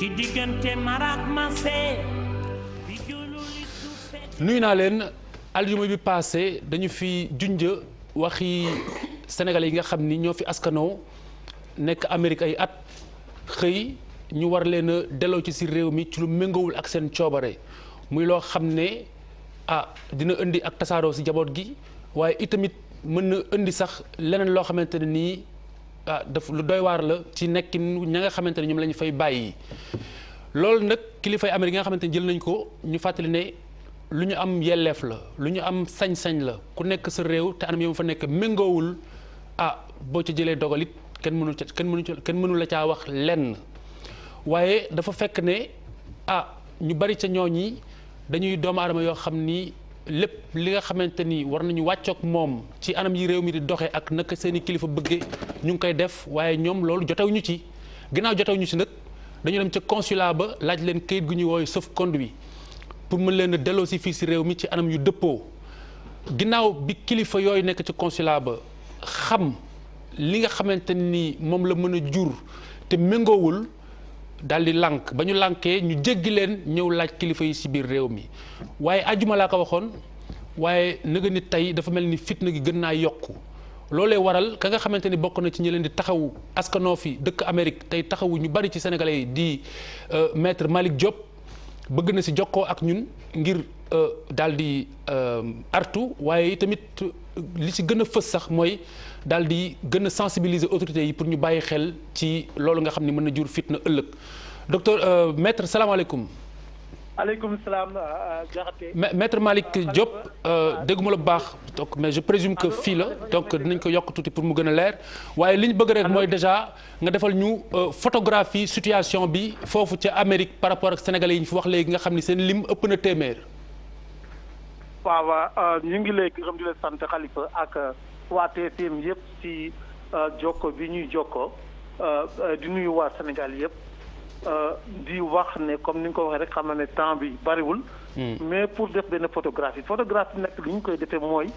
ci diggante marak mase nuyu naa leen aljuma bi passé dañu fi junj waxi sénégalais yi nga xam ni ñoo fi askanoo nekk Amérique ay at xëy ñu war leen a delloo ci si réew mi ci lu méngoowul ak seen coobare muy loo xam ne dina indi ak tasaaroo si jaboot gi waaye itamit mën na indi sax leneen loo xamante ne nii daf lu doy waar la ci nekkin ña nga xamante ne ñoom la ñu fay bàyyi. loolu nag kilifay Amérique yi nga xamante ne jël nañ ko ñu fàttali ne lu ñu am yelleef la lu ñu am sañ-sañ la ku nekk sa réew te anam yow fa nekk méngoowul boo ca jëlee dogal it kenn mënu la caa wax lenn waaye dafa fekk ne ñu bari ca ñooñi dañuy doomu aadama yoo xam ni lépp li nga xamante ni war nañu wàccoog moom ci anam yi réew mi di doxee ak naka seen i kilifa bëggee ñu ngi koy def waaye ñoom loolu jotewuñu ci ginnaaw jotewuñu ci nag dañu dem ca consulat ba laaj leen kayit gu ñuy woowe sauf-conduit pour mën leen a delloo si fii si réew mi ci anam yu dëppoo ginnaaw bi kilifa yooyu nekk ci consulat ba xam li nga xamante ni moom la mën a jur te méngoowul daal di lànk ba ñu lànkee ñu jéggi leen ñëw laaj kilifa yi ci biir réew mi waaye ajuma laa ko waxoon waaye nëga ni tey dafa mel ni fitna gi gën naa yokku loolee waral ka nga xamante ni bokk na ci ñi leen di taxawu askanoo fi dëkk Amérique tey taxawu ñu bari ci sénégalais yi di maître Malick Diop bëgg na ci jokkoo ak ñun ngir daal di artu waaye tamit li ci gën a fës sax mooy daal di gën a sensibiliser autorités yi pour ñu bàyyi xel ci loolu nga xam ne mën na jur fitna ëllëg docteur maître salaamaaleykum. aleykum salaam Diakhaté. maître Malick Diop dégguma la bu baax donc mais je présume que fii la donc dinañ ko yokk tuuti pour mu gën a leer waaye li ñu bëgg rek mooy déjà nga defal ñu photographie situation bi foofu ca Amérique par rapport ak sénégalais yi ñu fi wax léegi nga xam ni seen lim ëpp na téeméer. waaw ñu ngi lay gërëm di la sant Khalifa ak waa TFM yëpp ci jokko bi ñuy jokko di nuyu waa Sénégal yëpp. di wax ne comme ni nga ko waxee rek xam na ne temps bi bariwul. mais pour def benn photographie nag li ñu koy defee mooy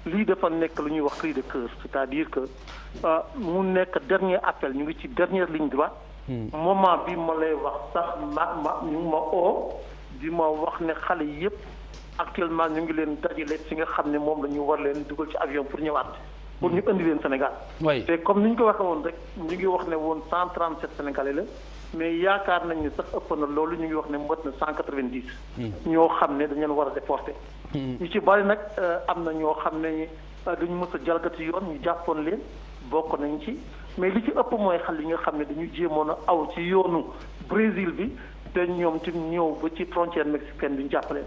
lii dafa nekk lu ñuy wax cri de cœur c'est-à-dire que mu nekk dernier appel ñu ngi ci dernière ligne droite. moment bi ma lay wax sax ñu ngi ma oo di ma wax ne xale yépp actuellement ñu ngi leen dajale fi nga xam ne moom la ñu war leen dugal ci avion pour ñëwaat. pour ñu indi leen Sénégal. te comme ni ñu ko waxee woon rek ñu ngi wax ne woon 137 Sénégalais la. mais yaakaar nañ ne sax ëpp na loolu ñu ngi wax ne mot na 190. ñoo xam ne dañu leen war a déporté. ñu ci bari nag am na ñoo xam ne dañu mës a jalgati yoon ñu jàppoon leen bokk nañ ci mais li ci ëpp mooy xale yi nga xam ne dañu jéemoon a aw ci yoonu Brésil bi te ñoom tim ñëw ba ci frontière mexicaine bi ñu jàppale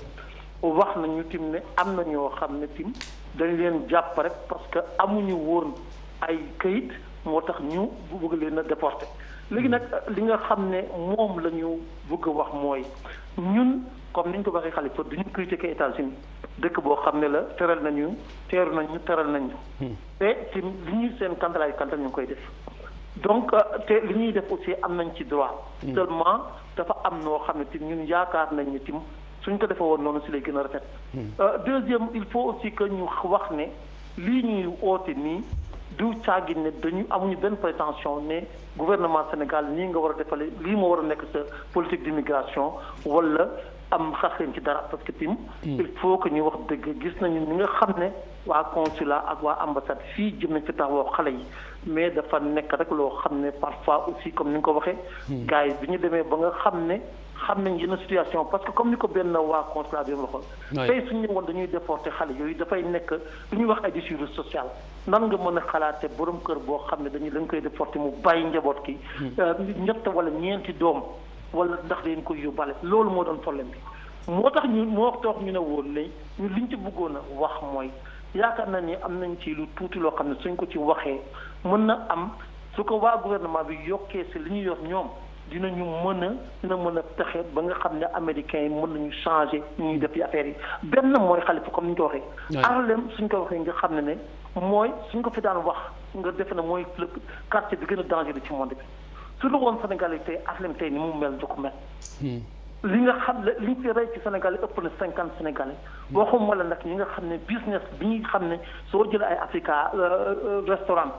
wax nañu tim ne am na ñoo xam ne tim dañ leen jàpp rek parce que amuñu woon ay këyit moo tax ñu bëgg leen a déporté. léegi nag li nga xam ne moom la ñu bëgg a wax mooy ñun comme ni ñu ko waxee Khalifa duñu critiquer États-Unis dëkk boo xam ne la teral nañu teeru nañu teral nañu te ci li ñuy seen kantalaay kantal ñu ngi koy def donc te li ñuy def aussi am nañ ci droit seulement dafa am noo xam ne tim ñun yaakaar nañ ne tim suñ ko defee woon noonu si lay gën a rafet deuxième il faut aussi que ñu wax ne lii ñuy oote nii du caagin ne dañu amuñu benn prétention ne gouvernement Sénégal nii nga war a defale lii moo war a nekk sa politique d'immigration wala am xas leen ci dara parce que tim il faut que ñu wax dëgg gis nañu ni nga xam ne waa consulat ak waa ambassade fii jëm nañ fi taxawoo xale yi mais dafa nekk rek loo xam ne parfois aussi comme ni nga ko waxee gars yi bi ñu demee ba nga xam ne xam nañ yenn situation parce que comme ni ko benn waa consulat bi waxoon tey suñu ñëwoon dañuy déporter xale yooyu dafay nekk lu ñuy wax ay déchirure sociale nan nga mën a xalaate borom kër boo xam ne dañ koy déporter mu bàyyi njaboot ki ñett wala ñeenti doom wala ndax dañ koy yóbbaale loolu moo doon problème bi moo tax ñu ne woon ne ñu liñ ci bëggoon a wax mooy yaakaar na ni am nañ ci lu tuuti loo xam ne suñ ko ci waxee mën na am su ko waa gouvernement bi yokkee si li ñu yor ñoom dina mën a pexe ba nga xam ne américains yi mën nañu changer ñu ñuy def yi affaire yi benn mooy Khalifa comme ni ñu ko waxee Harlem suñ ko waxee nga xam ne mooy suñ ko fi daan wax nga defe ne mooy le quartier bi gën a dangereux ci monde bi su la woon Sénégal yi tey Harlem tey ni mu mel du ko mel li nga xam ne li ñu fi rey ci Sénégal yi ëpp na 50 Sénégalais waxuma la nag ñi nga xam ne business bi ñuy xam ne soo jëlee ay Africa restaurant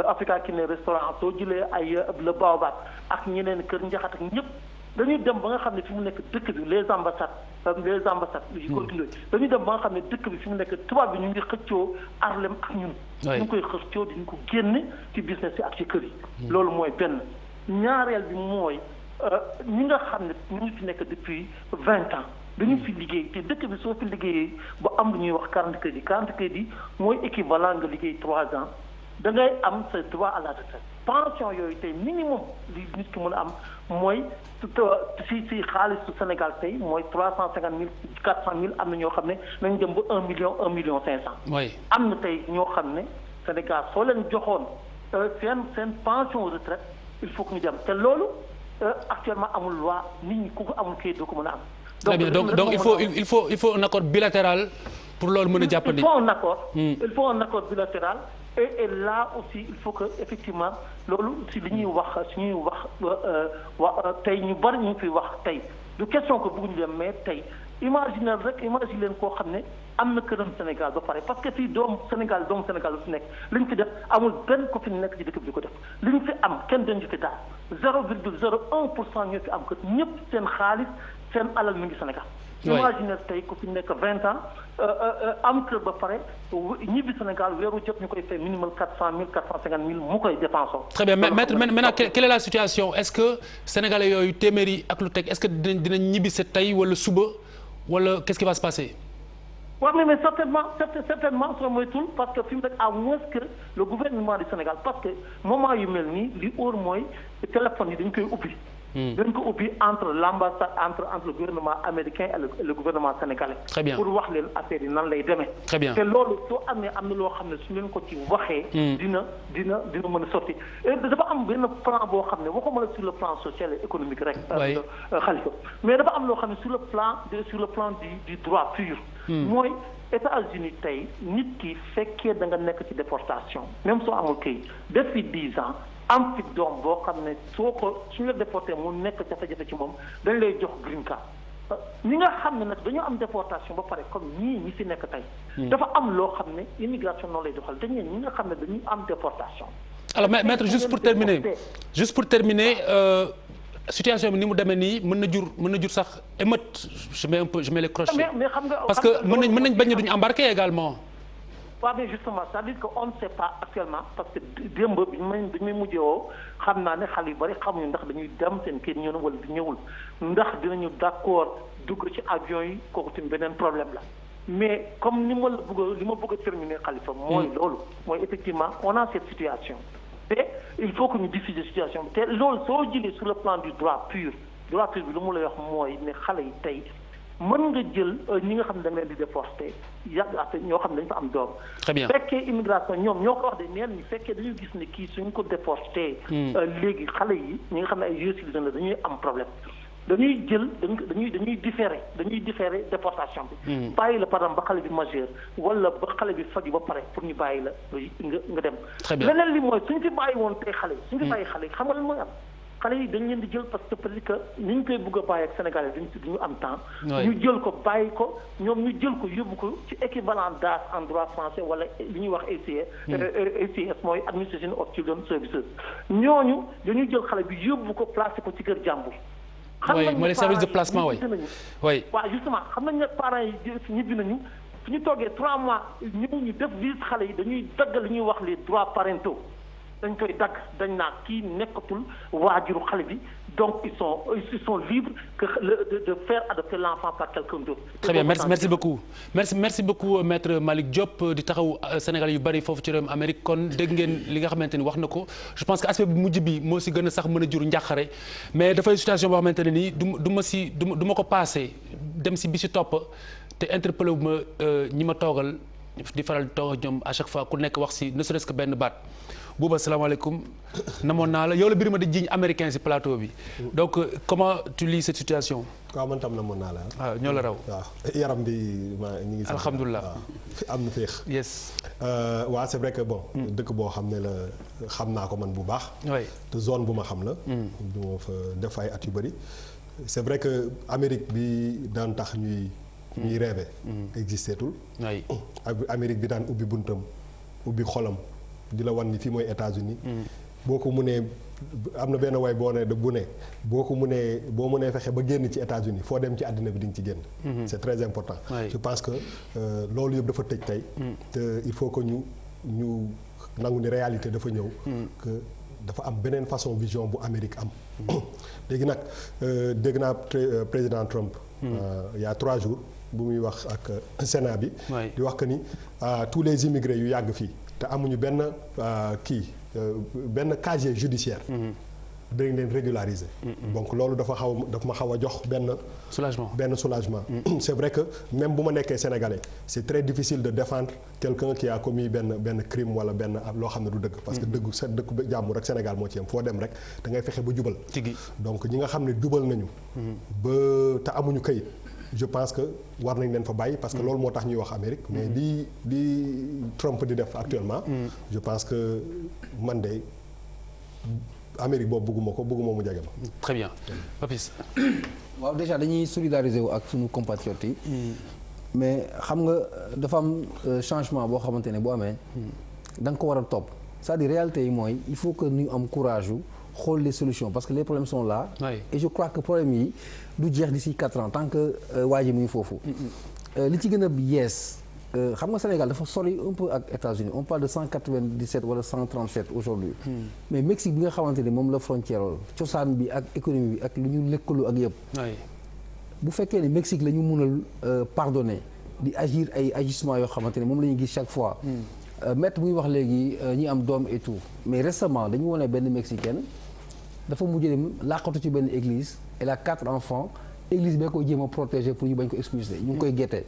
Africa Kiné restaurant soo jëlee ay Le Baobab ak ñeneen kër njaxat ak ñëpp dañuy dem ba nga xam ne fi mu nekk dëkk bi les ambassades yi ko dundee dañuy dem ba nga xam ne dëkk bi fi mu nekk tubaab bi ñu ngi xëccoo Harlem ak ñun. ñu ngi koy xëccoo di ñu ko génne ci business yi ak ci kër yi. loolu mooy benn ñaareel bi mooy ñi nga xam ne ñu ngi fi nekk depuis 20 ans. dañu fi liggéey te dëkk bi soo fi liggéeyee ba am lu ñuy wax 40 crédits mooy équivalent nga liggéey 3 ans da ngay am sa droit à la retraite pension yooyu tey minimum li nit ki mën a am mooy si xaalisu Sénégal tey mooy 350 000 400 000 am na ñoo xam ne nañ dem ba 1 million 500. am na tey ñoo xam ne Sénégal soo leen joxoon seen pension retraite il faut que ñu dem te loolu actuellement amul loi nit ñi ku ko amul kayit doo ko mën a am. Très bien donc il faut un accord bilatéral pour loolu mën a jàppandi. Il faut un accord bilatéral et là aussi il faut que effectivement loolu si li ñuy wax suñuy wax tey ñu bari ñu fi wax tey du question que bëgguñu dem mais tey imagine leen koo xam ne am na këram Sénégal ba pare parce que fii doomu Sénégal lu fi nekk li ñu fi def amul benn ko fi nekk ci dëkk bi di ko def li ñu fi am kenn dañu fi daal 0,01% ñoo fi am kër ñëpp seen xaalis seen alal mi ngi Sénégal. imagine tey ku fi nekk 20 ans am kër ba pare ñibbi Sénégal weeru jot ñu koy fay minimum 400 000 450 000 mu koy dépensé. Très bien maintenant quelle est la situation est-ce que sénégalais yooyu téeméeri ak lu teg est-ce que dinañ ñibbi sa tey wala suba wala qu'est-ce qui va se passer? Oui, mais certainement soo moytul parce que fi mu nekk à moins que le gouvernement du Sénégal parce que moment yu mel nii li óor mooy téléphone yi dañ koy ubbi. dañ ko ubbi entre l'ambassade entre le gouvernement américain et le gouvernement sénégalais. Très bien pour wax leen affaire yi nan lay demee. Très bien te loolu soo amee am na loo xam ne su leen ko ci waxee. dina mën a sotti dafa am benn plan boo xam ne waxuma la sur le plan social et économique rek. Khalifa mais dafa am loo xam ne sur le plan du droit pur. mooy États-Unis tey nit ki fekkee da nga nekk ci déportation même soo amul kayit def fi 10 ans. am fi doom boo xam ne suñu la déporté mu nekk jafe-jafe ci moom dañ lay jox green card ñi nga xam ne nag dañoo am déportation ba pare comme ñi fi nekk tey. dafa am loo xam ne immigration noonu lay doxal te ñi nga xam ne dañuy am déportation. alors maître juste pour terminer situation bi ni mu demee nii mën na jur sax émeute je mets les crochets. mais xam nga parce que mën nañ bañ a duñu embarqué également. waaw mais justement c'est-à-dire que on ne sait pas actuellement parce que démb bi ñu may mujjee woo xam naa ne xale yu bari xamuñu ndax dañuy dem seen kër ñëw wala di ñëwul ndax dinañu d'accord dugg ci avion yi kooku tamit beneen problème la mais comme li ma bëgg a terminer Khalifa mooy loolu mooy effectivement on a cette situation te il faut que ñu diffuser situation bi te loolu soo jëlee sur le plan du droit pur bi lu mu lay wax mooy ne xale yi tey mën nga jël ñi nga xam ne da nga leen di déporté ñoo xam ne dañu fa am doom. Très bien fekkee immigration ñoom ñoo ko wax de neen ñi fekkee dañu gis ne kii suñ ko déporté. léegi xale yi ñi nga xam ne ay vieux citoyens la dañuy am problème dañuy jël dañuy différer déportation bi. bàyyi la par exemple ba xale bi majeur wala ba xale bi faju ba pare pour ñu bàyyi la nga dem. Très bien leneen li mooy suñ fi bàyyi woon tey xale yi. suñ fi bàyyi xale yi xam nga lan mooy am. xale yi dañ leen di jël parce que ni ñu koy bëgg a bàyyi ak Sénégalais duñu am temps. ñu jël ko bàyyi ko ñoom ñu jël ko yóbbu ko ci équivalent d'âge en droit français wala li ñuy wax ACS mooy Administration of Children Services ñooñu dañuy jël xale bi yóbbu ko placé ko ci kër jàmbur. xam nañ mooy les services de placement oui. waaw justement xam nañ ne parents yi ñibbi nañu su ñu toogee 3 mois ñu def visite xale yi dañuy dagg li ñuy wax les droits parentaux. dañ koy dagg dañ naa kii nekkatul waajuru xale bi donc ils sont libres de faire adopter l'enfant par quelqu'un d'autre. Très bien merci beaucoup maître Malick Diop di taxaw Sénégal yu bari foofu ci réewum Amérique kon dégg ngeen li nga xamante ni wax na ko je pense que aspect bu mujj bi moo si gën a sax mën a jur njàqare mais dafay situation boo xamante ne nii du ma ko passé dem si bi si topp te interpellé wu ma ñi ma toogal di faral di toog ak ñoom à chaque fois ku nekk wax si ne serait-ce que benn baat. Bouba salaamaaleykum namoon naa la yow la mbir ma di jiiñ américain ci plateau bi donc comment tu lis cette situation. waaw man tam namoon naa la waaw ñoo la raw. waaw yaram bi ñu ngi. alhamdulilah am na féex. yes. waaw c'est vrai que bon. dëkk boo xam ne la xam naa ko man bu baax. oui te zone bu ma xam la. du ma fa def ay at yu bëri. c'est vrai que Amérique bi daan tax ñuy rêver. existeetul. oui Amérique bi daan ubbi buntam ubbi xolam. di la wan ni fii mooy États-Unis boo ko mënee am na benn way boo ne bu ne boo ko mënee boo mënee fexe ba génn ci États-Unis foo dem ci àddina bi di nga ci génn. c'est très important. je pense que loolu yëpp dafa tëj tey. te il faut que ñu nangu ni réalité dafa ñëw. que dafa am beneen façon vision bu Amérique am. léegi nag dégg naa président Trump. il y a 3 jours bu muy wax ak Sénat bi. di wax que ni tous les immigrés yu yàgg fii te amuñu benn benn casier judiciaire. dañ leen régulariser. donc loolu dafa ma xaw a jox benn soulagement. c'est vrai que même bu ma nekkee sénégalais c'est très difficile de défendre quelqu'un qui a commis benn crime wala benn loo xam ne du dëgg. parce que dëgg jàmm rek Sénégal moo ci yem foo dem rek da ngay fexe ba jubal. donc ñi nga xam ne jubal nañu. ba te amuñu kayit. je pense que war nañ leen fa bàyyi parce que loolu moo tax ñuy wax Amérique mais di Trump di def actuellement. je pense que man de Amérique boobu bëgguma mu jege ma. très bien Papis. waaw déjà dañuy solidariser wu ak suñu compatriotes yi. mais xam nga dafa am changement boo xamante ne boo amee. da nga ko war a topp c'est-à-dire réalité yi mooy il faut que ñu am courage yu xool les solutions parce que les problèmes sont là. et je crois que problème yi du jeex d'ici 4 ans tant que waa ji mu ngi foofu. li ci gën a yees xam nga Sénégal dafa sori un peu ak États-Unis on parle de 197 wala 137 aujourd'hui. mais Mexique bi nga xamante ne moom la frontière cosaan bi ak économie bi ak lu ñu lëkkaloo ak yëpp. bu fekkee ne Mexique la ñu mënal pardonner di agir ay agissements yoo xamante ne moom la ñuy gis chaque fois. maître muy wax léegi ñi am doom et tout mais récemment dañu wane benn mexicaine dafa mujj dem làqatu ci benn église elle a 4 enfants église bee ko jéem a protéger pour ñu bañ ko expulser ñu ngi koy guettee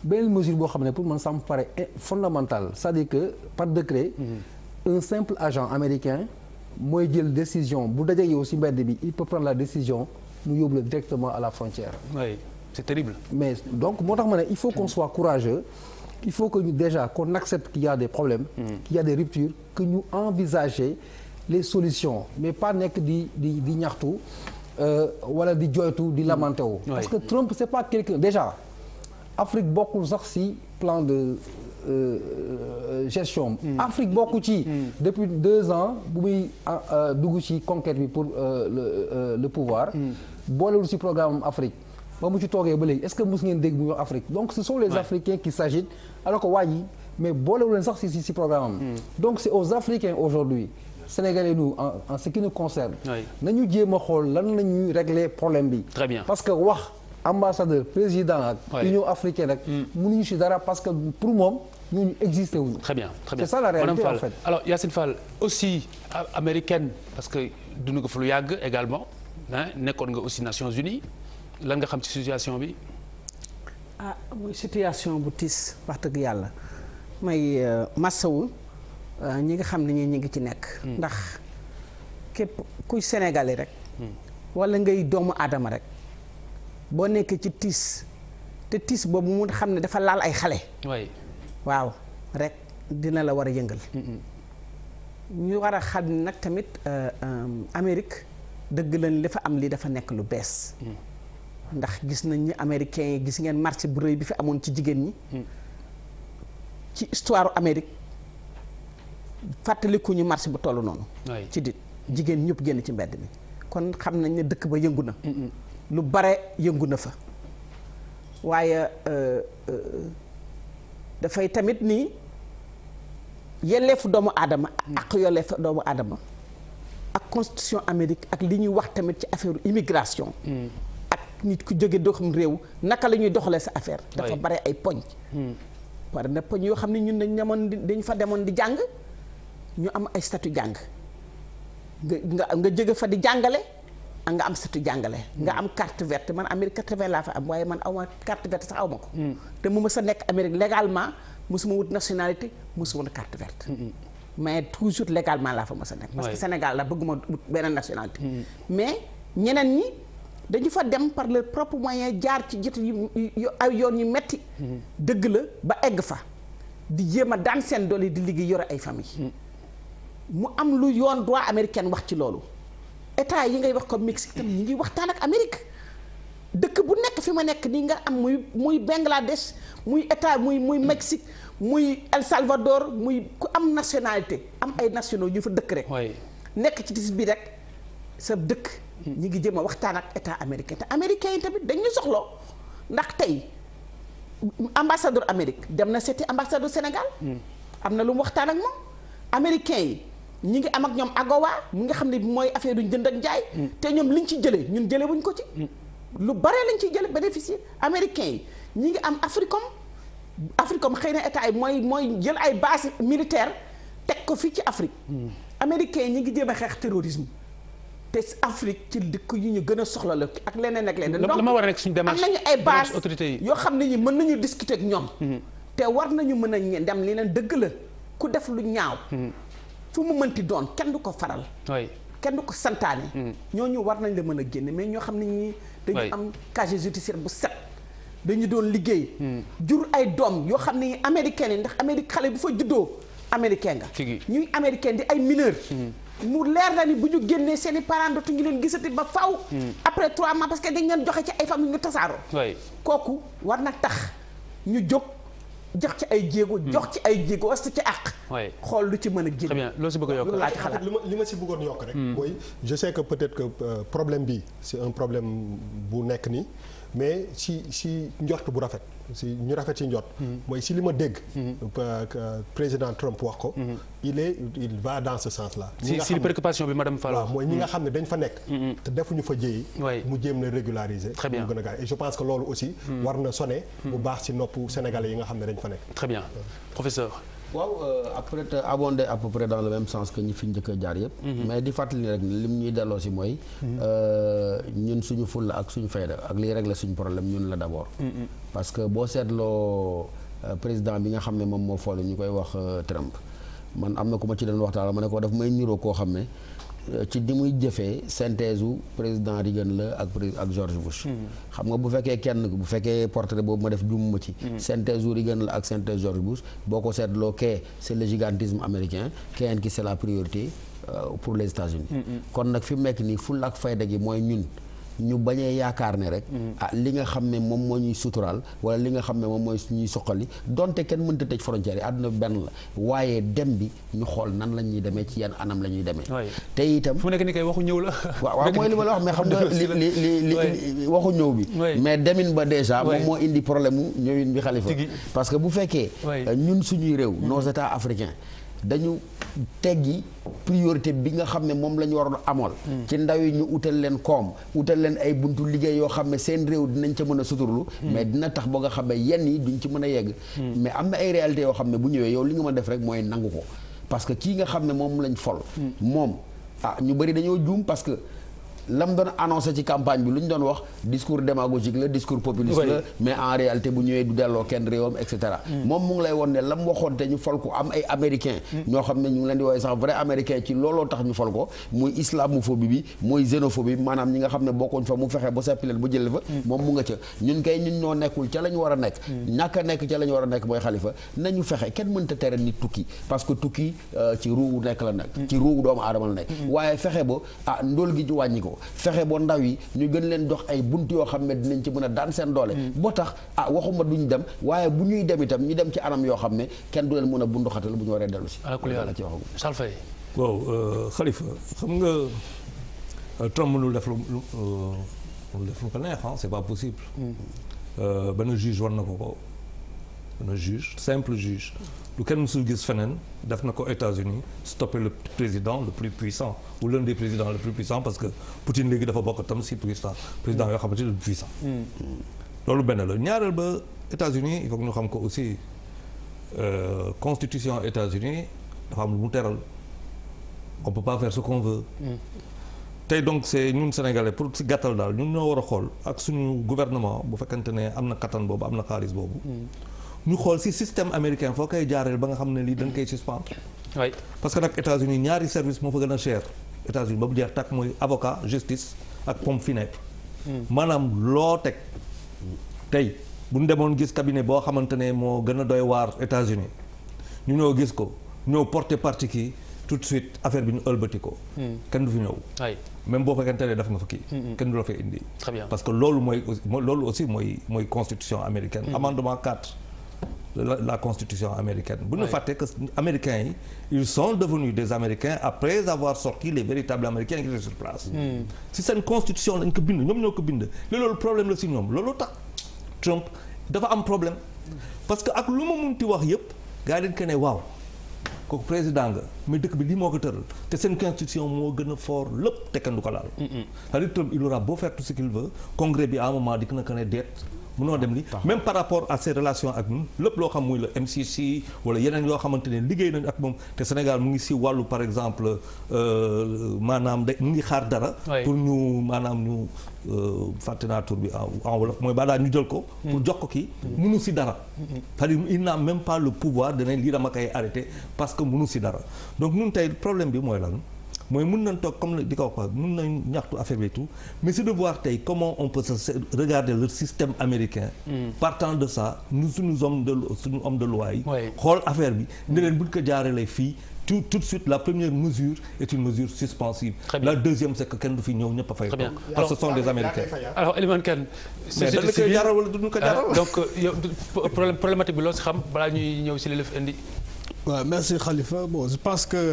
beneen mesure boo xam ne pour man ça me paraît fondamental c'est-à-dire que par décret un simple agent américain mooy jël décision bu dajee yow ci mbedd bi il peut prendre la décision mu yóbbu la directement à la frontière. oui c'est terrible. mais donc moo tax ma ne il faut qu'on soit courageux. il faut que ñu déjà qu'on accepte qu'il y a des problèmes. qu'il y a des ruptures que ñu envisager les solutions mais pas nekk di ñaxtu wala di joytu di lamenté wu. parce que Trump c'est pas quelqu'un déjà Afrique bokkul sax ci plan de gestion. Afrique bokku ci. depuis 2 ans bu muy dugg ci conquête bi pour le pouvoir. boolewul ci programme Afrique. ba mu ci toogee ba léegi est-ce que mos ngeen dégg muy wax Afrique donc ce sont les Africains qui s'agitent alors que waa ji mais boolewul leen sax ci programme am. donc c'est aux Africains aujourd'hui Sénégalais nous en ce qui nous concerne. nañu jéem a xool lan la ñuy régler problème bi. très bien parce que wax ambassadeur président ak. Union africaine ak. mënuñu ci dara parce que pour moom ñooñu existé wuñu. très bien c'est ça la réalité en fait. alors Yacine Fall aussi américaine parce que dund nga fa lu yàgg également nekkoon nga aussi Nations Unies. lan nga xam ci situation bi. muy situation bu tiis wax dëgg yàlla may massawu ñi nga xam ne ñi ngi ci nekk. ndax képp kuy sénégalais rek. wala ngay doomu aadama rek boo nekkee ci tiis te tiis boobu mu xam ne dafa laal ay xale. waaw rek dina la war a yëngal. ñu war a xam nag tamit Amérique dëgg lañ li fa am lii dafa nekk lu bees. ndax gis nañ ni américains yi gis ngeen marché bu rëy bi fi amoon ci jigéen ñi. ci histoire Amérique fàttalikuñu marché bu toll noonu. ci dit jigéen ñëpp génn ci mbedd mi kon xam nañ ne dëkk ba yëngu na. lu bare yëngu na fa waaye dafay tamit ni yelleefu doomu aadama ak yelleefu doomu aadama ak constitution Amérique ak li ñuy wax tamit ci affaire immigration. nit ku jóge doxam réew naka la ñuy doxalee sa affaire. dafa bare ay poñ. war na poñ yoo xam ne ñun dañ fa demoon di jàng ñu am ay statut jàng nga jóge fa di jàngale ak nga am statut jàngale. nga am carte verte man Amérique carte verte laa fa am waaye man aw ma carte verte sax aw ma ko. te mu mës a nekk Amérique légalement mosuma wut nationalité mosuma wut carte verte. mais toujours légalement laa fa mës a nekk. parce que Sénégal la bëgguma wut benn nationalité. mais ñeneen ñi. dañu fa dem par leur propre moyen jaar ci jot yu ay yoon yu metti dëgg la ba egg fa di jéem a daan seen doole di liggéey yore ay famille mu am lu yoon droit américain wax ci loolu état yi ngay wax comme Mexique tam ñi ngi waxtaan ak Amérique dëkk bu nekk fi ma nekk nii nga am muy Bangladesh muy état muy Mexique muy El Salvador muy ku am nationalité am ay nationaux yu fa dëkk rek nekk ci dis bi rek sa dëkk ñi ngi jëm a waxtaan ak état américain te américains yi tamit dañu soxloo ndax tey ambassadeur Amérique dem na seeti ambassadeur Sénégal am na lu mu waxtaan ak moom américains yi ñi ngi am ak ñoom AGOA mu nga xam ne mooy affaire duñ jënd ak njaay te ñoom liñ ci jëlee ñun jëlee wuñ ko ci lu bare lañ ciy jëlee bénéficier américains yi ñi ngi am Africom xëy na état yi mooy jël ay base militaire teg ko fii ci Afrique américains yi ñi ngi jéem a xeex terrorisme te Afrique ci dëkk yu ñu gën a soxla la ak leneen ak leneen. donc la ma war a nekk suñu démarche am nañu ay base autorités yi yoo xam ne ñi mën nañu discuter ak ñoom te war nañu mën a dem li leen dëgg la ku def lu ñaaw fu mu mënti doon kenn du ko faral kenn du ko santaane ñooñu war nañ la mën a génne mais ñoo xam ne ñi dañu am casier judiciaire bu set dañu doon liggéey jur ay doom yoo xam ne américain yi ndax Amérique xale bu fa juddoo américain nga ñuy américain di ay mineur mu leer na ni bu ñu génnee seen i parents dootuñu leen gisati ba faw après 3 mois parce que dañ leen joxe ci ay famille ñu tasaaroo kooku war na tax ñu jóg jox ci ay jéego jox ci ay jéego wasta ci àq xool lu ci mën a génn. très bien loo si bëgg a yokk laa ci xalaat li ma si bëggoon yokk rek mooy je sais que peut-être que problème bi c'est un problème bu nekk nii mais si njort bu rafet si ñu rafet ci njort mooy si li ma dégg président Trump wax ko il va dans ce sens là si préoccupation bi madame Fall waaw mooy ñi nga xam ne dañ fa nekk te defuñu fa jéyi mu jéem na régulariser très bien mu gën a gaaw et je pense que loolu aussi war na sonner bu baax ci noppu sénégalais yi nga xam ne dañ fa nekk très bien professeur waaw après te abondé à peu près dans le même sens que ñi fi njëkk a jaar yëpp mais di fàttali rek lim ñuy delloo si mooy ñun suñu fulla ak suñu fayda ak liy régler suñu problème ñun la d'abord parce que boo seetloo président bi nga xam ne moom moo foole ñu koy wax Trump man am na ku ma ci doon waxtaan ma ne ko daf may niroo koo xam ne ci di muy jëfee synthèse u président Reagan la ak George Bush xam nga bu fekkee portrait boobu ma def jumuma ci synthèse u Reagan la ak synthèse George Bush boo ko seetloo kee c'est le gigantisme américain keneen ki c'est la priorité pour les États-Unis kon nag fi mu nekk nii fulla ak fayda gi mooy ñun ñu bañee yaakaar ne rek li nga xam ne moom moo ñuy suturaal wala li nga xam ne moom mooy ñuy soqali donte kenn mënta tëj frontière yi àdduna bi benn la waaye dem bi ñu xool nan la ñuy demee ci yan anam la ñuy demee te itam fu nekk ni kay waxu ñëw la waaw mooy li ma la wax mais xam nga li waxu ñëw bi mais demin ba déjà moom moo indi problème mu ñëwin bi Khalifa parce que bu fekkee ñun suñuy réew nos états africains dañu teggi priorité bi nga xam ne moom la ñu waroon amool ci ndaw yi ñu utal leen koom utal leen ay buntu liggéey yoo xam ne seen réew dinañ ca mën a suturlu mais dina tax ba nga xam ne yenn yi duñ ci mën a yegg mais am na ay réalités yoo xam ne bu ñëwee yow li nga mën a def rek mooy nangu ko parce que kii nga xam ne moom lañ fol moom ñu bëri dañoo juum parce que lam doon annoncé ci campagne bi lu ñu doon wax discours démagogique la discours populiste la mais en réalité bu ñëwee du delloo kenn réewam et cetera moom mu ngi lay won ne lam waxoon te ñu fol ko am ay américain ñoo xam ne ñu ngi leen di woowee sax vrai américain ci looloo tax ñu fol ko muy islamophobie bi muy xénophobie bi maanaam ñi nga xam ne bokkuñ fa mu fexe ba seppi leen ba jël fa moom mu nga ca ñun kay ñun ñoo nekkul ca la ñu war a nekk ñàkk a nekk ca la ñu war a nekk mooy Khalifa nañu fexe kenn mënta tere nit tukki parce que tukki ci ruugu nekk la nekk ci ruugu doomu aadama la nekk waaye fexe ba ndóol gi ci wàññi ko fexe boo ndaw yi ñu gën leen dox ay bunt yoo xam ne dinañ ci mën a daan seen doole boo tax waxuma duñ dem waaye bu ñuy dem itam ñu dem ci anam yoo xam ne kenn du leen mën a bundu xatal bu ñu waree dellu si ala ci waxu Charles Faye waaw Khalifa xam nga Trump mënul def lu ko neex c'est pas possible benn juge war na ko benn juge simple juge lu kenn mësul gis feneen def na ko États-Unis stopper le président le plus puissant ou l'un des présidents le plus puissant parce que Poutine léegi dafa bokk tam si président yoo xamante ne le plus puissant loolu benn la ñaareel ba États-Unis il faut que ñu xam ko aussi constitution États-Unis dafa am lu mu teral on peut pas faire ce qu'on veut tey donc c'est ñun Sénégalais pour si gàttal daal ñun ñoo war a xool ak suñu gouvernement bu fekkante ne am na kattan boobu am na xaalis boobu ñu xool si système américain foo koy jaareel ba nga xam ne lii dañ koy suspendre parce que nag États-Unis ñaari service moo fa gën a cher États-Unis ba mu jeex tàkk mooy avocat justice ak pompe funèbre maanaam loo teg tey bu ñu demoon gis cabinet boo xamante ne moo gën a doy waar États-Unis ñu ñëw gis ko ñëw porter partie kii tout de suite affaire bi ñu ëlbati ko kenn du fi ñëw même boo fekkente ne def nga fa kii kenn du la fa indi parce que loolu mooy loolu aussi mooy constitution américaine amendement 4 la constitution américaine. bu ñu fàtte que américains yi ils sont devenus des américains après avoir sorti les véritables américains qui étaient sur place. si seen constitution lañ ko bind ñoom ñoo ko bind li loolu problème la si ñoom loolu tax Trump dafa am problème parce que ak lu ma munti wax yëpp gaa yi dañ ko ne waaw kooku président nga mais dëkk bi lii moo ko tëral te seen constitution moo gën a fort lépp te kenn du ko laal. c'est-à-dire Trump il aura beau faire tout ce qu'il veut congrès bi à un moment dikk na ko ne deet mënoo dem li même par rapport à ses relations ak ñun lépp loo xam muy le MCC wala yeneen yoo xamante ne liggéey nañu ak moom te Sénégal mu ngi si wàllu par exemple maanaam mu ngi xaar dara. pour ñu maanaam ñu fàtte naa tur bi en wolof mooy daal ñu jël ko. pour jox ko kii mënu si dara. c'est-à-dire il n'a même pas le pouvoir de ne lii dama koy arrêter parce que mënu si dara donc ñun tey problème bi mooy lan. mooy mun nañ toog comme di ko wax mun nañ ñaxtu affaire bi tout mais c'est de voir tey comment on peut se regarder le système américain. partant de ça nous suñu homme de loi yi. xool affaire bi ne leen buñ ko jaaralee fii tout de suite la première mesure est une mesure suspensive. La deuxième c'est que kenn du fi ñëw ñëpp a fay toog. parce que ce sont des Américains. alors Elimane Kane. mais dañ la koy jaaral wala duñu ko jaaral. donc yow problématique bi loo si xam balaa ñuy ñëw si li la fi indi. waaw merci Khalifa bon je pense que.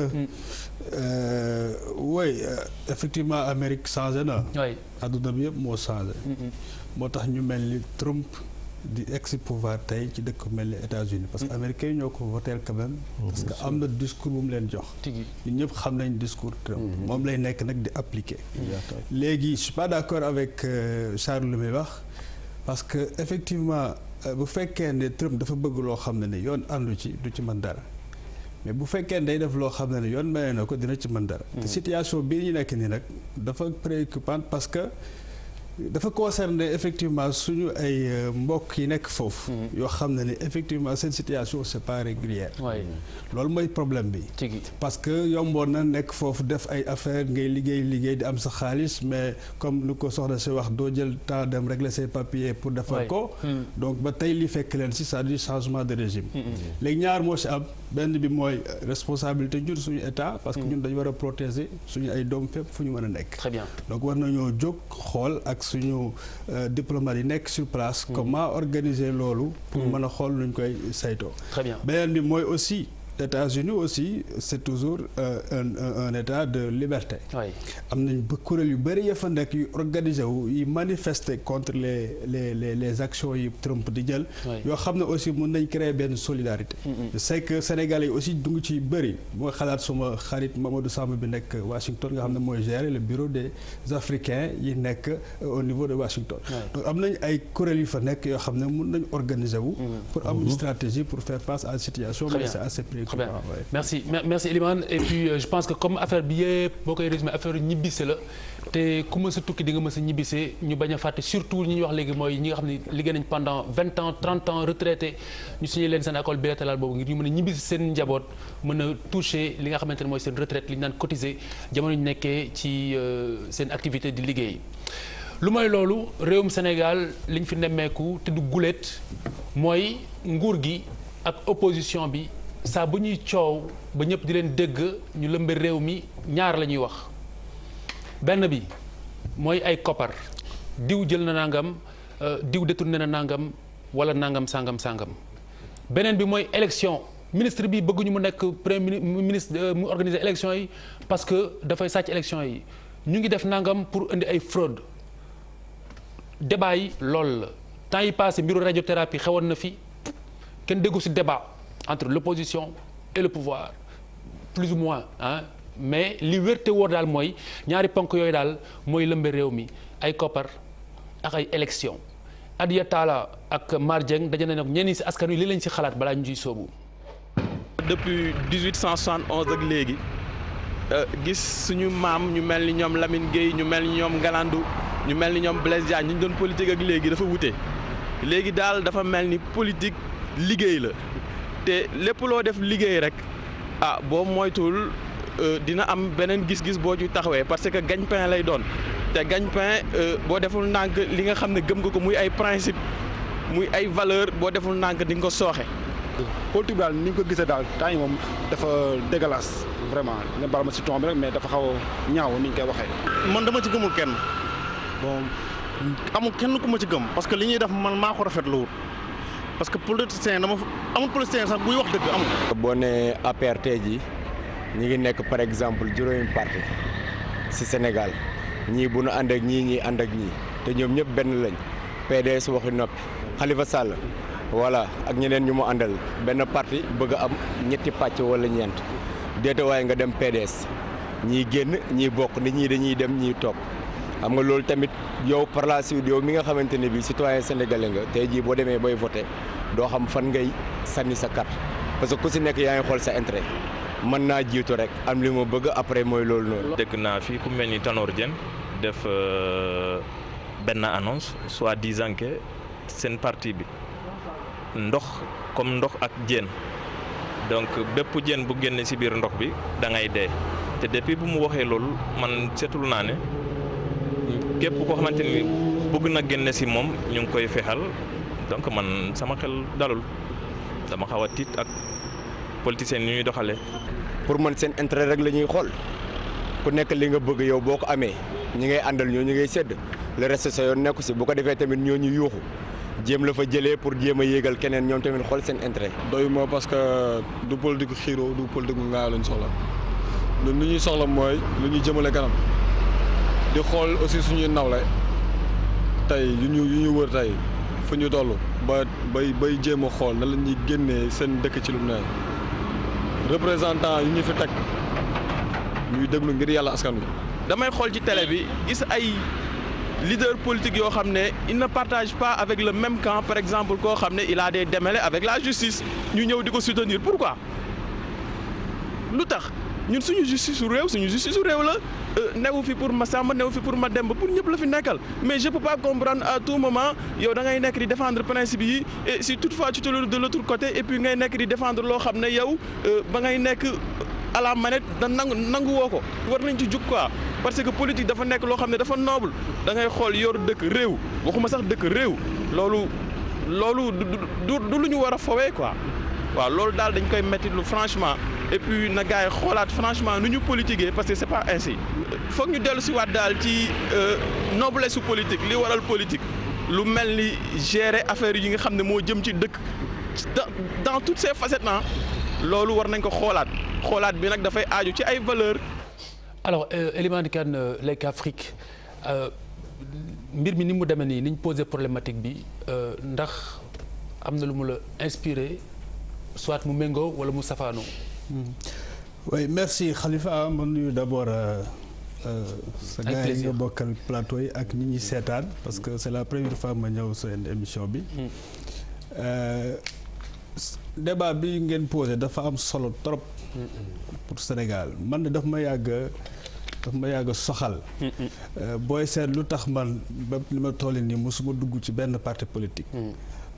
oui effectivement Amérique changé na. adduna bi yëpp moo changé. moo tax ñu mel ni Trump di ex pouvoir tey ci dëkk mel ni États-Unis parce que américains yi ñoo ko voté quand même. parce que am na discours bu mu leen jox. ñun ñëpp xam nañ discours Trump. moom lay nekk nag di appliquer. léegi je suis pas d'accord avec Charles lu muy wax parce que effectivement bu fekkee ne Trump dafa bëgg loo xam ne yoon àndu ci du ci mën dara. mais bu fekkee day def loo xam ne yoon maye na ko dina ci mën dara. te situation bii ñu nekk nii nag dafa préoccupante parce que dafa concerner effectivement suñu ay mbokk yi nekk foofu. yoo xam ne effectivement seen situation c'est pas régulière. loolu mooy problème bi. parce que yomboon na nekk foofu def ay affaires ngay liggéey di am sa xaalis mais comme lu ko soxna si wax doo jël temps dem régler ses papiers pour defar ko. donc ba tey li fekk leen si c'est-à-dire changement de régime. léegi ñaar moo si am benn bi mooy responsabilité ñun suñu état. parce que ñun dañu war a protéger suñu ay doom fépp fu ñu mën a nekk. très bien donc war nañoo jóg xool ak suñu diplomate yi nekk sur place. comment organiser loolu. pour mën a xool nuñ koy saytoo. très bien beneen bi mooy aussi États-Unis aussi c'est toujours un état de liberté. am nañ ba kuréel yu bëri ya fa nekk yu organisé wu yi manifester contre les actions yi Trump di jël. yoo xam ne aussi mën nañ créer benn solidarité. je sais que Sénégalais yi aussi du ngi ci bëri moo xalaat suma xarit Mamadou Samb bi nekk Washington nga xam ne mooy gérer le bureau des Africains yi nekk au niveau de Washington. donc am nañ ay kuréel yu fa nekk yoo xam ne mën nañ organiser wu. pour am une stratégie pour faire face à la situation. mais c'est assez préoccupant. Très bien. Merci Elimane et puis je pense que comme affaire bi yëpp boo koy résumé affaire ñibbise la te ku mës a tukki di nga mës a ñibbise ñu bañ a fàtte surtout ñi ñuy wax léegi mooy ñi nga xam ne liggéey nañ pendant 20 ans 30 ans retraité ñu signé leen seen accord bilatéral boobu ngir ñu mën a ñibbise seen njaboot mën a toucher li nga xamante ne mooy seen retraite li ñu naan cotiser jamono ñu nekkee ci seen activité di liggéey. lu mooy loolu réewum Sénégal li ñu fi nemmeeku te du guléet mooy nguur gi ak opposition bi. saa bu ñuy coow ba ñëpp di leen dégg ñu lëmbe réew mi ñaar la ñuy wax benn bi mooy ay koppar diw jël na nangam diw détourné na nangam wala nangam sangam beneen bi mooy élection ministre bi bëgguñu mu nekk premier ministre mu organiser élection yi parce que dafay sàcc élection yi ñu ngi def nangam pour indi ay fraude débat yi loolu la temps yi passé mbiru radiothérapie xewoon na fi kenn déggu ci débat entre l'opposition et le pouvoir plus ou moins mais li wérte wóor daal mooy ñaari ponk yooyu daal mooy lëmbe réew mi ay koppar ak ay élection Adia Talla ak Mar Dieng daje nañ ak ñenn ci askan wi li lañ ci xalaat balaa ñu ciy soobu. depuis 1871 ak léegi gis suñu maam ñu mel ni ñoom Lamine Gueye ñu mel ni ñoom Galandou ñu mel ni ñoom Blaise Diagne ñu doon politique ak léegi dafa wute léegi daal dafa mel ni politique liggéey la. te lépp loo def liggéey rek boo moytuwul dina am beneen gis-gis boo ci taxawee parce que gagne-pain lay doon te gagne-pain boo deful ndànk li nga xam ne gëm nga ko muy ay principe muy ay valeur boo deful ndànk di nga ko sooxe. politique bi daal ni nga ko gisee daal temps yi moom dafa dégueulasse vraiment ne baal ma si ton bi rek mais dafa xaw a ñaaw ni ñu koy waxee. man dama ci gëmul kenn bon amul kenn ku ma ci gëm parce que li ñuy def man maa ko rafetlu parce que politicien dama amul politicien sax buy wax dëgg amul. boo nee APR tey jii ñi ngi nekk par exemple juróomi parti ci Sénégal ñii bu nu ànd ak ñii ànd ak ñii te ñoom ñëpp benn lañ PDS waxi noppi Khalifa Sall voilà ak ñeneen ñu mu àndal benn parti bëgg a am ñetti pàcc wala ñeent déeta waaye nga dem PDS ñii génn ñii bokk ni ñii dañuy dem ñii toog xam nga loolu tamit yow par la suite yow mi nga xamante ne bii citoyen sénégalais nga tey jii boo demee booy voté doo xam fan ngay sànni sa carte parce que ku si nekk yaa ngi xool sa intérêt mën naa jiitu rek am li ma bëgg après mooy loolu noonu. dëkk naa fi ku mel ni Tanor Dieng def benn annonce soi-disant que seen parti bi ndox comme ndox ak jën donc bépp jën bu génne ci biir ndox bi da ngay dee te depuis bu mu waxee loolu man seetlu naa ne képp koo xamante ni bëgg na génne ci moom ñu ngi koy fexal donc man sama xel dalul dama xaw a tiit ak politiciens yi ñuy doxalee. pour man seen intérêt rek la ñuy xool ku nekk li nga bëgg yow boo ko amee ñi ngay àndal ñoo ñu ngay sédd le reste sa yoon nekku ci bu ko defee tamit ñoo ñu yuuxu jéem la fa jëlee pour jéem a yéegal keneen ñoom tamit xool seen intérêt. doy ma parce que du politique xiiroo du politique mu ngaa lañ soxla ñun lu ñuy soxla mooy lu ñuy jëmale kanam di xool aussi suñuy nawle tey yu ñu wër tey fu ñu toll bay jéem a xool na la ñuy génnee seen dëkk ci lu mu ne représentant yi ñu fi teg ñuy déglu ngir yàlla askan wi. damay xool ci télé bi gis ay leader politique yoo xam ne il ne partage pas avec le même camp par exemple koo xam ne il a des démêlés avec la justice ñu ñëw di ko soutenir pourquoi lu tax ñun suñu justice su réew la newu fi pour ma Samba newu fi pour ma Demba pour ñëpp la fi nekkal mais je peux pas comprendre à tout moment yow da ngay nekk di défendre principe yi et si toutefois tu te le de l'autre côté et puis ngay nekk di défendre loo xam ne yow ba ngay nekk à la manette da nangu woo ko war nañ ci jug quoi parce que politique dafa nekk loo xam ne dafa noble da ngay xool yor dëkk réew waxuma sax dëkk réew loolu du lu ñu war a fowee quoi waaw loolu daal dañ koy metti lu franchement et puis na gars yi xoolaat franchement nu ñu politiquer parce que c'est pas ainsi foog ñu dellu si waat daal ci noblesse su politique li waral politique lu mel ni gérer affaire yi nga xam ne moo jëm ci dëkk dans toutes ses facettes loolu war nañ ko xoolaat bi nag dafay aaju ci ay valeurs. alors Elimane Kane Like Afrique mbir mi ni mu demee nii ni ñu posé problématique bi ndax am na lu mu la inspiré soit mu méngoo wala mu safaanoo. oui merci Khalifa ma nuyu d'abord sa gars yi nga bokkal plateau yi ak ñi ñuy seetaan parce que c'est la première fois ma ñëw seen émission bi. débat bi ngeen posé dafa am solo trop. pour Sénégal man de daf ma yàgg soxal. booy seet lu tax man ba li ma toll nii mosuma dugg ci benn parti politique.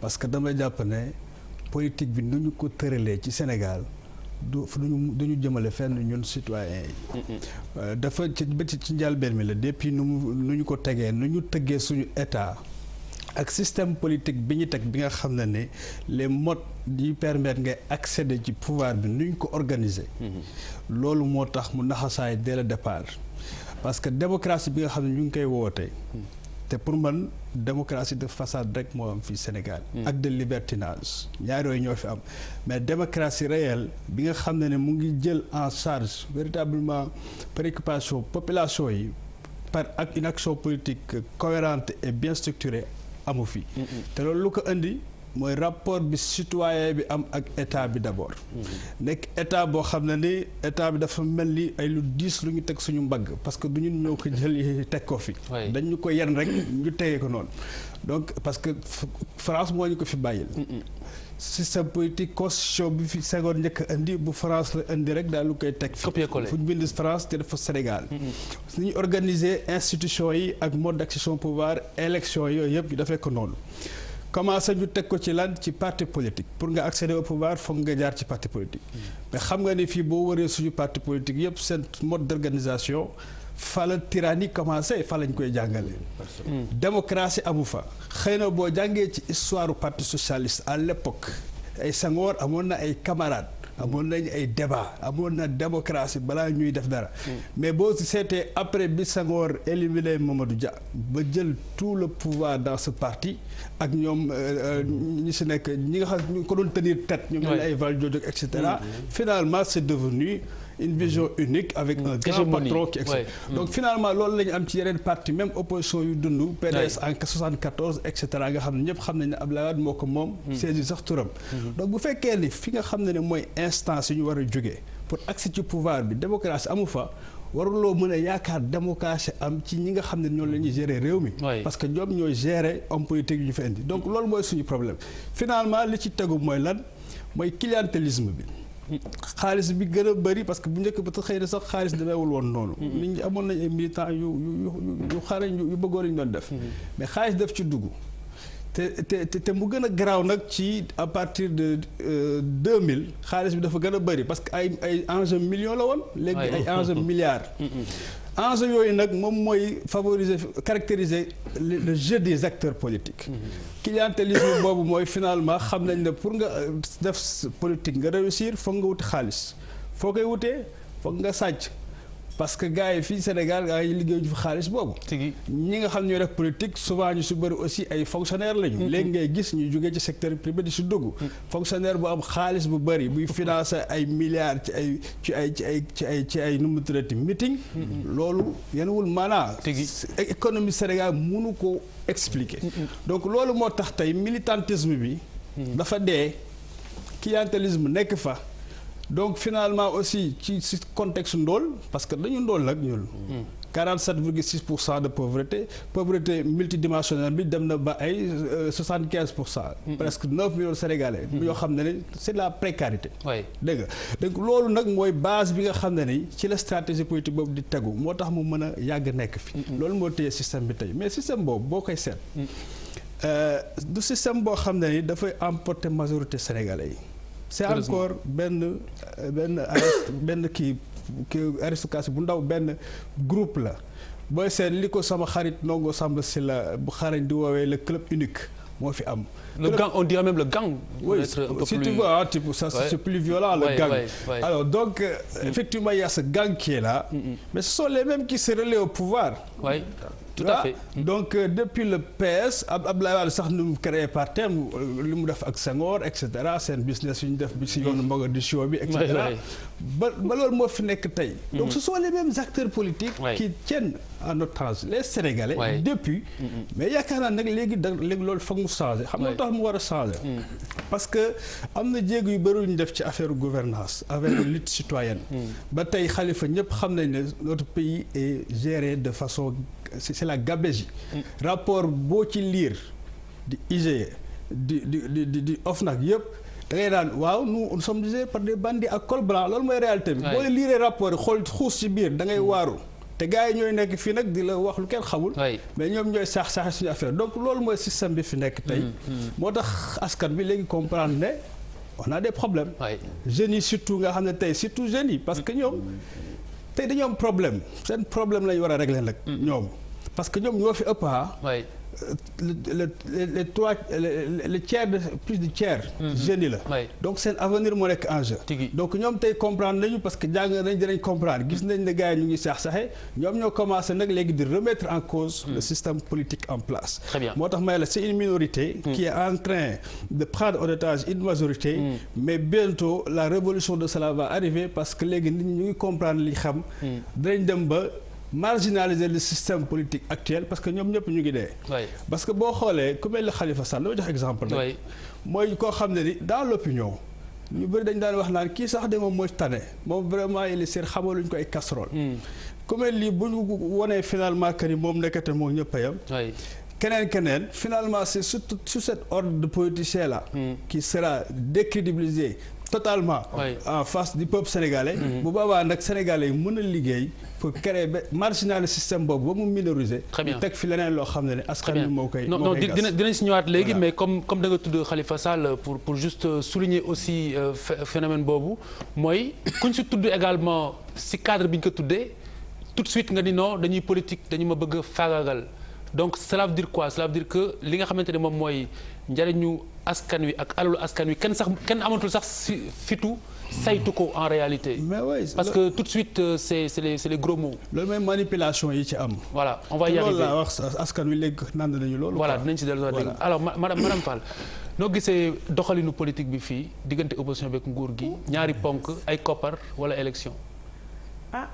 parce que damay jàpp ne politique bi nu ñu ko tëralee ci Sénégal duñu jëmale fenn ñun citoyens yi. dafa ci njëlbéen mi la depuis nu ñu ko tegee nu ñu tëggee suñu état. ak système politique bi ñu teg bi nga xam ne les modes yi permettre ngay accéder ci pouvoir bi nu ñu ko organiser. loolu moo tax mu naxasaay dès le départ parce que démocratie bi nga xam ne ñu ngi koy woote. te pour man démocratie de façade rek moo am fii Sénégal. ak de libertinage ñaar yooyu ñoo fi am mais démocratie réelle bi nga xam ne mu ngi jël en charge véritablement préoccupation population yi par ak une action politique cohérente et bien structurée. amu fi te loolu lu ko indi mooy rapport bi citoyen bi am ak état bi d'abord nekk état boo xam ne ni état bi dafa mel ni ay lu diis lu ñu teg suñu mbagg parce que du ñun ñoo ko jël teg ko fi dañu ko yen rek ñu tegee ko noonu donc parce que France moo ñu ko fi bàyyil système politique constitution bi fi Senghor njëkk indi bu France la indi rek daal lu koy teg fi fu ñu bind France te dafa Sénégal ni ñu organiser institution yi ak mode d'accession pouvoir élection yooyu yëpp ñu defee ko noonu commencé ñu teg ko ci lan ci parti politique pour nga accéder au pouvoir foog nga jaar ci parti politique mais xam nga ni fii boo waree suñu parti politique yëpp seen mode d'organisation fa la tyrannie commencé fa lañ koy jàngale démocratie amu fa xëy na boo jàngee ci histoire du parti socialiste à l'époque ay Senghor amoon na ay camarades amoon nañ ay débat amoon na démocratie balaa ñuy def dara mais boo seetee après bi Senghor éliminé Mamadou Dia ba jël tout le pouvoir dans ce parti ak ñoom ñi si nekk ñi nga xam ñu ko doon tenir tête ñu mel ay Valdiodio et cetera finalement c'est devenu une vision unique avec un grand patron qui donc finalement loolu la ñu am ci yeneen parti même opposition yu dund PDS en 74 et cetera nga xam ne ñëpp xam nañ ne Abdoulaye Wade moo ko moom saisi sax turam donc bu fekkee ni fi nga xam ne mooy instance yi ñu war a jógee pour accès ci pouvoir bi démocratie amu fa waruloo mën a yaakaar démocratie am ci ñi nga xam ne ñoo la ñuy gérer réew mi parce que ñoom ñooy gérer homme politique yu ñu fa indi donc loolu mooy suñu problème finalement li ci tegu mooy lan mooy clientélisme bi xaalis bi gën a bëri parce que bu njëkk ba xëy na sax xaalis demeewul woon noonu nit ñi amoon nañ ay militants yu xarañ yu bëggoon lañu doon def mais xaalis def ci dugg te mu gën a garaaw nag ci à partir de 2000 xaalis bi dafa gën a bëri parce que ay enjeu millions la woon léegi ay enjeu milliards enjeu yooyu nag moom mooy favoriser caractériser le jeu des acteurs politiques clientélisme boobu mooy finalement xam nañ ne pour nga def politique nga réussir foog nga wuti xaalis foo koy wutee foog nga sàcc parce que gars yi fii Sénégal gars yi liggéey ñu fi xaalis boobu ñi nga xam ne ñooy def politique souvent ñu si bëri aussi ay fonctionnaires lañu léegi ngay gis ñu jógee ci secteur privé di si dugg fonctionnaire bu am xaalis bu bëri buy financer ay milliards ci ay nu mu tuddati meeting loolu yenuwul maanaa économie Sénégal mënu ko expliquer donc loolu moo tax tey militantisme bi dafa dee clientélisme nekk fa donc finalement aussi ci contexte ndóol parce que dañu ndóol nag ñun 47,6% de pauvreté multidimensionnelle bi dem na ba ay 75%. Presque 9 millions de Sénégalais. yoo xam ne c'est de la précarité. dégg nga donc loolu nag mooy base bi nga xam ne ni ci la stratégie politique boobu di tegu moo tax mu mën a yàgg nekk fi. loolu moo téye système bi tey mais système boobu boo koy seet. du système boo xam ne ni dafay emporter majorité sénégalais yi. c'est encore benn kii aristocratie bu ndaw benn groupe la booy seet li ko sama xarit Ndongo Samba Sylla bu xarañ di woowee le club unique moo fi am. Le gang, on dirait même le gang. Oui, si tu vois, ça c'est plus violent, le gang. Alors donc, effectivement, il y a ce gang qui est là, mais ce sont les mêmes qui se relaient au pouvoir. Oui, tout à fait. Donc, depuis le PS, Abdoulaye Wade sax nu créé par thème, li mu def ak Senghor, et cetera, seen business yu ñu def bi si yoonu Mogadiscio bi, et cetera. ba loolu moo fi nekk tey. Donc, ce sont les mêmes acteurs politiques qui tiennent en otage les Sénégalais depuis. Mais yaakaar naa nag léegi loolu foog mu changé. Xam nga tax mu war a changer. Parce que am na jéego yu bëri ñu def ci affaire gouvernance avec lutte citoyenne. ba tey Khalifa ñëpp xam nañ ne notre pays est géré de façon c'est la gabegie. Rapport boo ci lire di IGE di OFNAC yëpp da ngay naan waaw nous sommes dirigés par des bandits à col blanc loolu mooy réalité bi. boo lire rapport yi xool xuus ci biir da ngay waaru. te gars yi ñooy nekk fii nag di la wax lu kenn xamul. mais ñoom ñooy saax suñu affaire donc loolu mooy système bi fi nekk tey. moo tax askan bi léegi comprendre ne on a des problèmes. jeunes yi surtout nga xam ne tey surtout jeunes yi parce que ñoom tey dañoo am problème seen problème lañu war a régler nag. ñoom parce que ñoom ñoo fi ëpp le tiers de plus du tiers. jeunes yi la. donc seen avenir moo nekk en jeu. donc ñoom tey comprendre nañu parce que jàng nañ dinañ comprendre gis nañ ne gars yi ñu ngi saxe ñoom ñoo commencé nag léegi di remettre en cause le système politique en place. moo tax may la c'est une minorité. qui est en train de prendre en otage une majorité. mais bientôt la révolution de cela va arriver parce que léegi nit ñi ñu ngi comprendre li xam. dinañ dem ba. marginaliser le système politique actuel parce que ñoom ñëpp ñu ngi dee. parce que boo xoolee ku mel ni Khalifa Sall dama jox exemple rek. mooy koo xam ne ni dans l'opinion ñu bëri dañ daan wax naan kii sax de moom mooy tane moom vraiment il est seen xamaluñ ko ay casserole. ku mel ni bu ñu wonee finalement que ni moom nekkate moom ñëpp a yem. keneen finalement c'est surtout sur cet ordre de politicien là. qui sera décrédibilisé. totalement en face du peuple sénégalais. bu boobaa nag sénégalais yi mën a liggéey pour créer ba marginaliser système boobu ba mu minoriser. ñu teg fi leneen loo xam ne askan wi moo koy. non dinañ si ñëwaat léegi mais comme da nga tudd Khalifa Sall pour juste souligner aussi phénomène boobu mooy kuñ si tudd également si cadre bi ñu ko tuddee tout de suite nga ni non dañuy politique dañu ma bëgg a faagaagal donc cela veut dire quoi? Cela veut dire que li nga xamante ne moom mooy njariñu askan wi ak alalu askan wi kenn amatul sax fitu saytu ko en réalité. mais oui parce que tout de suite c'est les gros mots. loolu mooy manipulation yi ci am. voilà on va y arriver loolu laa wax askan wi léegi nand nañu loolu. voilà dinañ ci dellu dégg alors madame Fall noo gisee doxalinu politique bi fii diggante opposition beeg nguur gi ñaari ponk ay koppar wala élection.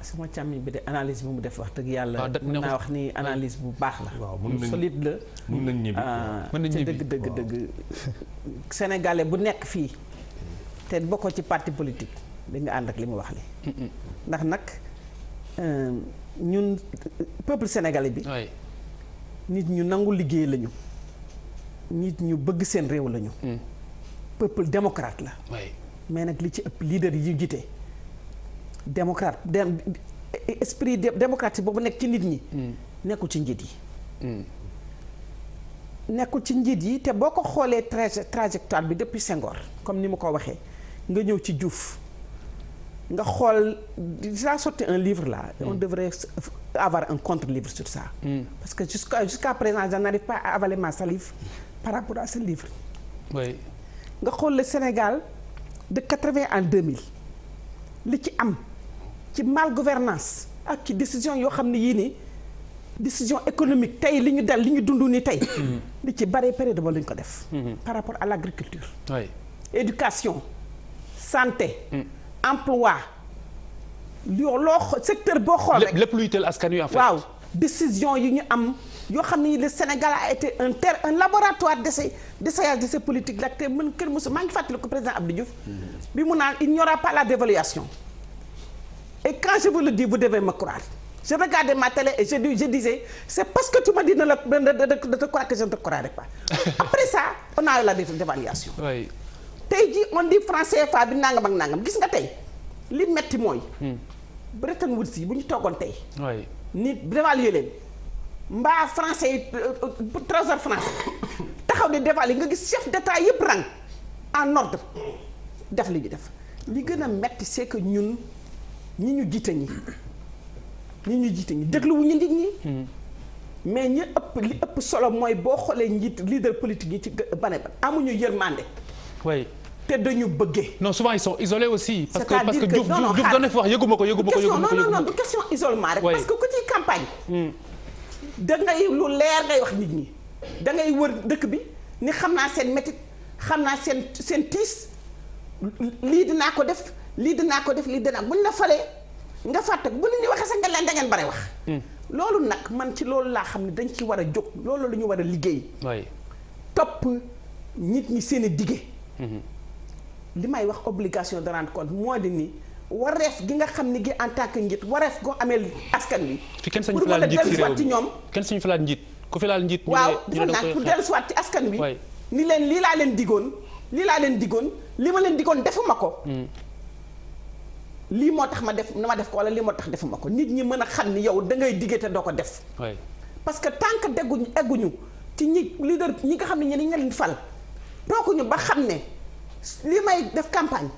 sama càmmiñ bi de analyse bi mu def wax dëgg yàlla. mën naa wax ni analyse bu baax la. waaw solide la. mën nañ ñibbi mën nañ ñibbi dëgg sénégalais bu nekk fii te bokkoo ci parti politique di nga ànd ak li mu wax li ndax nag ñun peuple sénégalais bi. nit ñu nangu liggéey lañu. nit ñu bëgg seen réew lañu. peuple démocrate la. mais nag li ci ëpp leader yi jiite. démocrate esprit démocratique boobu nekk ci nit ñi. nekkul ci njiit yi. nekkul ci njiit yi te boo ko xoolee trajectoire bi depuis Senghor comme ni ma ko waxee nga ñëw ci Diouf nga xool j'ai sorti un livre là. On devrait avoir un contre-livre sur ça. Parce que jusqu'à présent je n'arrive pas à avaler ma salive par rapport à ce livre. oui. nga xool le Sénégal de 80 en 2000 li ci am ci mal gouvernance ak ci décision yoo xam ne yii nii décision économique tey li ñu dal li ñu dund ni tey. li ci bare période ba lañ ko def. par rapport à l'agriculture. oui. éducation santé. emploi loo secteur boo xool rek lépp luy teel askan wi en fait. waaw décision yi ñu am yoo xam ne le Sénégal a été un laboratoire d'essayage de ces politiques là te mën kër mosu maa ngi fàttali ko président Abdou Diouf bi mu naan il n'y aura pas la dévaluation et quand je vous le dis vous devez me croire je regardais ma télé et je disais c'est parce que tu m'as dit de te croire que je ne te croirais pas après ça on a eu la dévaluation. oui. tey jii on dit franc CFA bi nangam ak nangam gis nga tey li metti mooy. Bretton Woods yi bu ñu toogoon tey. oui. nit dévaluer leen mbaa français yi trésor français taxaw di dévaluer nga gis chef d'état yëpp rang en ordre def li ñu def li gën a metti c'est que ñun ñi ñu jiite ñi dégluwuñu nit ñi. mais ñi li ëpp solo mooy boo xoolee njiit leader politique yi ci bane ba amuñu yërmande. oui. te dañu bëggee. non souvent ils sont isolés aussi. parce que Diouf non doon na fi wax yëguma ko. non du question isolement rek. parce que ku ciy campagne. da ngay lu leer ngay wax nit ñi. da ngay wër dëkk bi ni xam naa seen métit xam naa seen tiis lii dinaa ko def lii dinaa buñ la falee nga fàtte bu nit ñi waxee sax nga leen da ngeen bare wax. loolu nag man ci loolu laa xam ne dañ ci war a jóg loolu la ñu war a liggéey. topp nit ñi seen i dige. li may wax obligation de rendre compte moo di ni wareef gi nga xam ni gi en tant que njiit wareef goo amee askan wi. fi kenn sañu fi laal njiit ci réew mi ñoom kenn sañu fi laal njiit ku fi laal njiit. waaw dafa naan pour dellusiwaat ci askan wi. ni leen lii laa leen digoon li ma leen digoon defuma ko. lii moo tax ma def ko wala lii moo tax defuma ko nit ñi mën a xam ni yow da ngay diggee te doo ko def. parce que tant que egguñu ci ñi leader ñi nga xam ne ñeneen ñi leen fal tooguñu ba xam ne. li may def campagne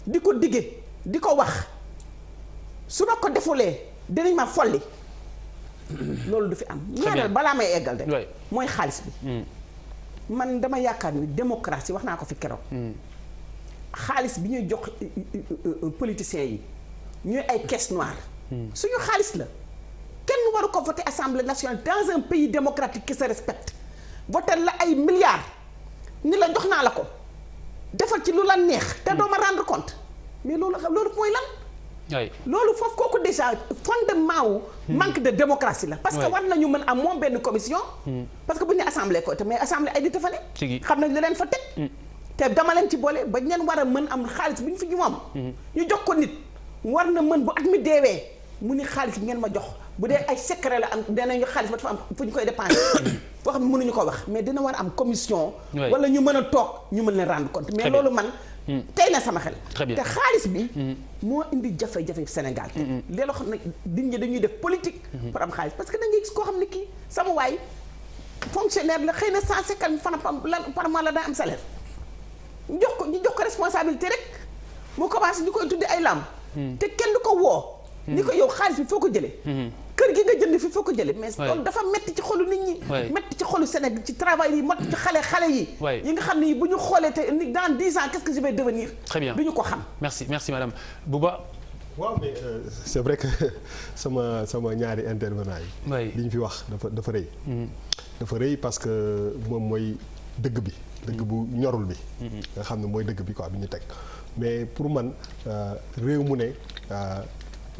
di ko digge di ko wax su ma ko defulee dinañ ma folli loolu du fi am. ñaareel balaa may eggal de. mooy xaalis bi. man dama yaakaar ni démocratie wax naa ko fi keroog. xaalis bi ñuy jox politiciens yi ñuy ay caisse noire. suñu xaalis la kenn waru ko voter assemblée nationale dans un pays démocratique qui se respecte voter la ay milliards ni la jox naa la ko. defal ci lu la neex te doo ma rendre compte mais loolu mooy lan. loolu foofu kooku déjà fondement wu. manque de démocratie la. parce que war nañu mën am moom benn commission. parce que bu ñu nee assemblée ko te mais assemblée ay di fa ne. xam nañ li leen fa teg. te dama leen ci boole ba ñeen war a mën am xaalis bi ñu fi ñu moom. ñu jox ko nit war na mën bu at mi deewee mu ni xaalis bi ngeen ma jox bu dee ay secret la am danañu xaalis ba dafa am fu ñu koy dépenser. foo xam ne mënuñu ko wax mais dina war a am commission. wala ñu mën a toog ñu mën leen rendre compte. mais loolu man tey na sama xel. te xaalis bi. moo indi jafe-jafe Sénégal. te loo xam ne nit ñi dañuy def politique. pour am xaalis parce que da ngay gis koo xam ne kii sama waay fonctionnaire la xëy na 150 francs par mois la daa am salaire. ñu jox ko responsabilité rek mu commencé ñu koy tudde ay lamb. te kenn du ko woo. ni ko yow xaalis bi foo ko jëlee. kër gi nga jënd fi foo ko jëlee mais loolu dafa metti ci xolu nit ñi metti ci xolu Sénégal ci travail yi metti ci xale yi yi nga xam ne bu ñu xoolee te dans 10 ans qu'est-ce que je vais devenir très bien du ñu ko xam merci madame Bouba. waaw mais c'est vrai que sama ñaari intervenants yi li ñu fi wax dafa rëy dafa rëy parce que moom mooy dëgg bi dëgg bu ñorul bi nga xam ne mooy dëgg bi quoi bi ñu teg mais pour man réew mu ne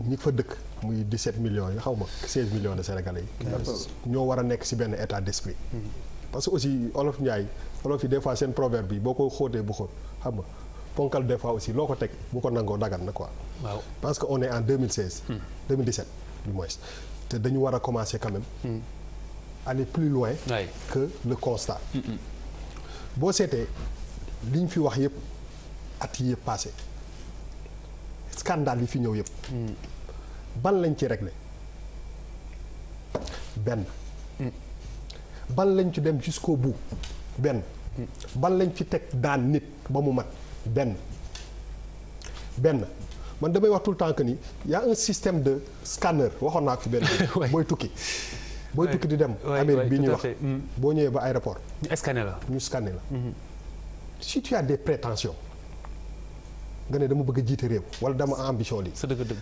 ñi fa dëkk muy 17 millions yi xaw ma 16 millions de Sénégalais yi ñoo war a nekk ci benn état d'esprit parce que aussi olof yi des fois seen proverbe bi boo ko xóotee bu xóot xam nga ponkal des fois aussi loo ko teg bu ko nangoo dagan na quoi waaw parce que on est en 2017 du moins te dañu war a commencer quand même aller plus loin que le constat boo seetee li ñu fi wax yëpp at yi yëpp passé scandale yi fi ñëw yëpp ban lañ ci régler benn ban lañ ci dem jusqu'au bout benn ban lañ ci teg daan nit ba mu mat benn man damay wax tout le temps que ni y a un système de scanner waxoon naa ko fi benn booy tukki di dem Amérique bi ñuy wax boo ñëwee ba aéroport ñu scanner la si tu as des prétentions nga ne dama bëgg a jiite réew wala dama ambition lii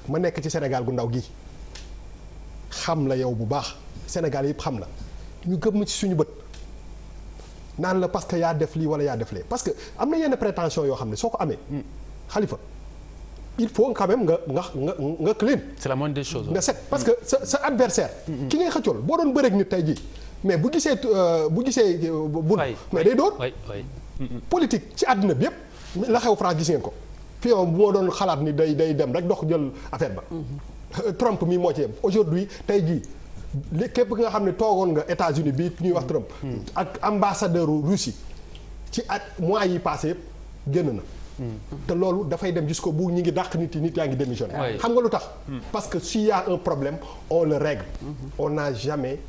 ma nekk ci Sénégal gu ndaw gi xam la yow bu baax Sénégal yëpp xam la ñu gëm ci suñu bët naan la parce que yaa def lii wala yaa def lee parce que am na yenn prétention yoo xam ne soo ko amee Khalifa il faut quand même nga clean. C'est la moindre des choses. nga set parce que sa adversaire ki ngay xëccool boo doon bëreeg nit tey jii mais bu gisee bun mais day dóor politique ci àdduna bi yëpp la xew France gis ngeen ko fii moom bu ma doon xalaat ni day dem rek dox jël affaire ba Trump mi moo ci yem aujourd'hui tey jii li képp nga xam ne toogoon nga États-Unis bii ñuy wax Trump ak ambassadeur Russie ci mois yi passé yëpp génn na te loolu dafay dem jusqu'au bout ñi ngi dàq nit yaa ngi démissionné xam nga lu tax parce que s'il y a un problème on le règle on n'a jamais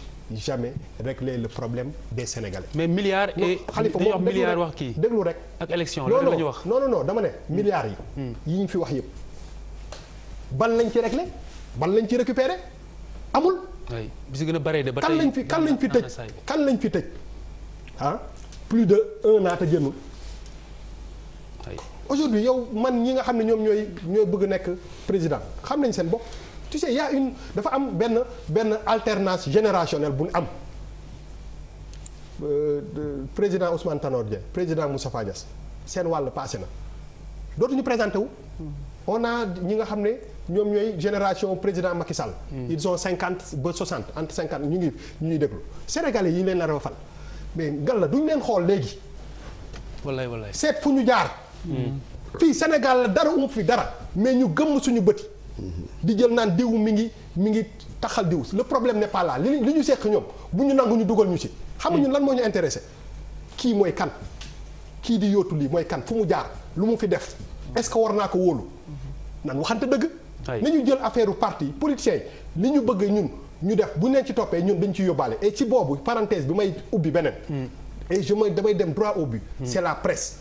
réglé le problème des Sénégalais mais milliards et Khalifa dañuy wax milliards wax kii déglu rek ak élection loolu la ñu wax non dama ne milliards yi ñu fi wax yëpp ban lañ ci réglé ban lañ ci récupéré amul bi si gën a bare de ba tey kan lañ fi tëj plus de 1 an te génnul aujourd'hui yow man ñi nga xam ne ñoom ñooy bëgg nekk président xam nañ seen bopp tu sais y a dafa am benn alternance générationnelle bu ñu am président Ousmane Tanor Dieng président Moustapha Niasse seen wàll passé na dootuñu présenté wu on a ñi nga xam ne ñoom ñooy génération président Macky Sall ils ont 50 ba 60 entre 50 ñu ñuy déglu Sénégalais yi ñu leen nar a fal mais ngal la duñ leen xool léegi wallaay seet fu ñu jaar fii Sénégal la dara fi dara mais ñu gëmm suñu bëti di jël naan diw mi ngi taxal diw le problème n'est pas là li ñu seq ñoom bu ñu nangu ñu dugal ñu ci xam nga ñun lan moo ñu intéressé kii mooy kan kii di yóotu lii mooy kan fu mu jaar lu mu fi def est-ce que war naa ko wóolu nan waxante dëgg nañu jël affaire parti politiciens yi li ñu bëgg ñun ñu def bu neen ci toppee ñun dañ ci yóbbaale et ci boobu parenthèse bi may ubbi beneen et damay dem droit au but c'est la presse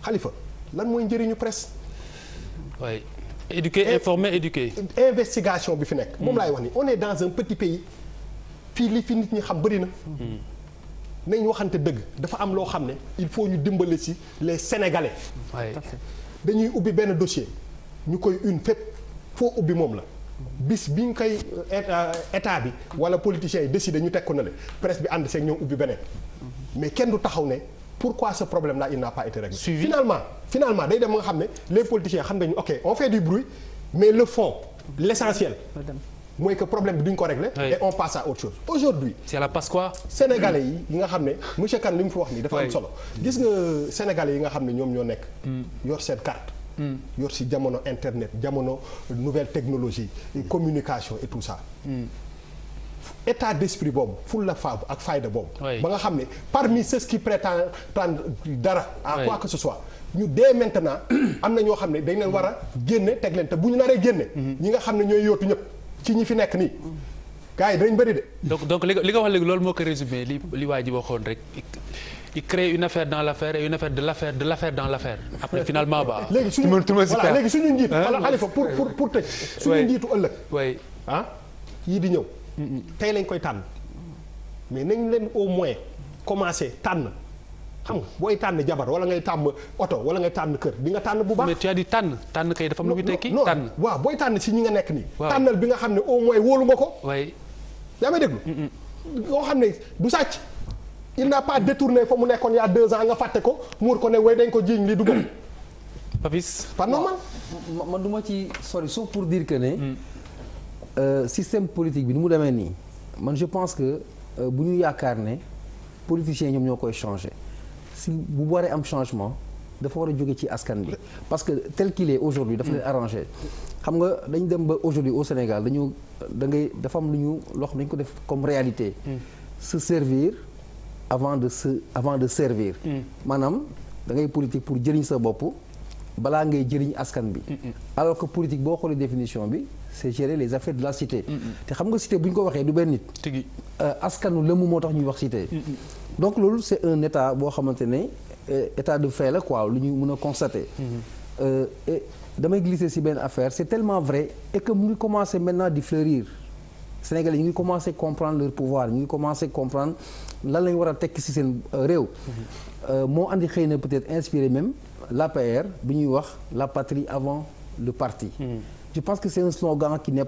Khalifa lan mooy njëriñu presse éduquer informer éduquer investigation bi fi nekk moom laay wax ni on est dans un petit pays fii li fi nit ñi xam bëri na nañ waxante dëgg dafa am loo xam ne il faut ñu dimbale ci les Sénégalais dañuy ubbi benn dossier ñu koy fépp foo ubbi moom la bis bi ñu koy état bi wala politiciens yi décidé ñu teg ko na le presse bi ànd seeg ñoom ubbi beneen mais kenn du taxaw ne pourquoi ce problème là il n'a pas été réglé finalement day dem nga xam ne les politiciens xam nañu ok on fait du bruit mais le fond l'essentiel mooy que problème bi duñ ko régler et on passe à autre chose aujourd'hui c'est la passe quoi sénégalais yi nga xam ne monsieur Kane li mu fi wax nii dafa am solo gis nga sénégalais yi nga xam ne ñoom ñoo nekk yor seen carte yor si jamono internet jamono nouvelle technologie communication et tout ça état d'esprit boobu ful la faabu ak fayda boobu ba nga xam ne parmi ceux qui prétendent dara à quoi que ce soit ñu dès maintenant am na ñoo xam ne dañ leen war a génne teg leen te bu ñu naree génne ñi nga xam ne ñooy yootu ñëpp ci ñi fi nekk nii gars yi dañ bëri de donc li nga wax léegi loolu moo ko résumé li waa ji waxoon rek il crée une affaire dans l'affaire et une affaire de l'affaire dans l'affaire après finalement léegi suñu njiit wala Khalifa pour tëj suñu njiitu ëllëg yii di ñëw. tey lañ koy tànn mais nañ leen au moins commencer tànn xam nga booy tànn jabar wala ngay tànn oto wala ngay tànn kër di nga tànn bu baax. mais tu as dit tànn kay dafa am lu muy tekki. tànn waaw booy tànn si ñi nga nekk nii. waaw tànnal bi nga xam ne au moins wóolu nga ko. waay yaa may déglu. yoo xam ne du sàcc. il n'a pas détourné fa mu nekkoon il y a 2 ans nga fàtte ko muur ko ne way dañ ko jiiñ li du moom. Papis. pas normal. man du ma ci sori sauf pour dire que ne. système politique bi ni mu demee nii man je pense que bu ñu yaakaar ne politiciens ñoom ñoo koy changer si bu waree am changement dafa war a jóge ci askan bi parce que tel qu'il est aujourd'hui dafa leen arrangé xam nga dañ dem ba aujourd'hui au Sénégal dafa am lu ñu loo xam dañ ko def comme réalité se servir avant de servir maanaam da ngay politique pour jëriñ sa bopp balaa ngay jëriñ askan bi alors que politique boo xoolee définition bi c'est gérer les affaires de la cité te xam nga cité bu ñu ko waxee du benn nit askanu lëmm moo tax ñuy wax cité donc loolu c'est un état boo xamante ne état de fait la quoi lu ñu mën a constater et damay glisser ci benn affaire c'est tellement vrai et que mu ngi commencer maintenant di fleurir Sénégalais ñu ngi commencer comprendre leur pouvoir ñu ngi commencer comprendre lan lañ war a tekki ci seen réew moo andi xëy na peut-être inspiré même l'APR bi ñuy wax la patrie avant le parti je pense que c'est un slogan qui n'est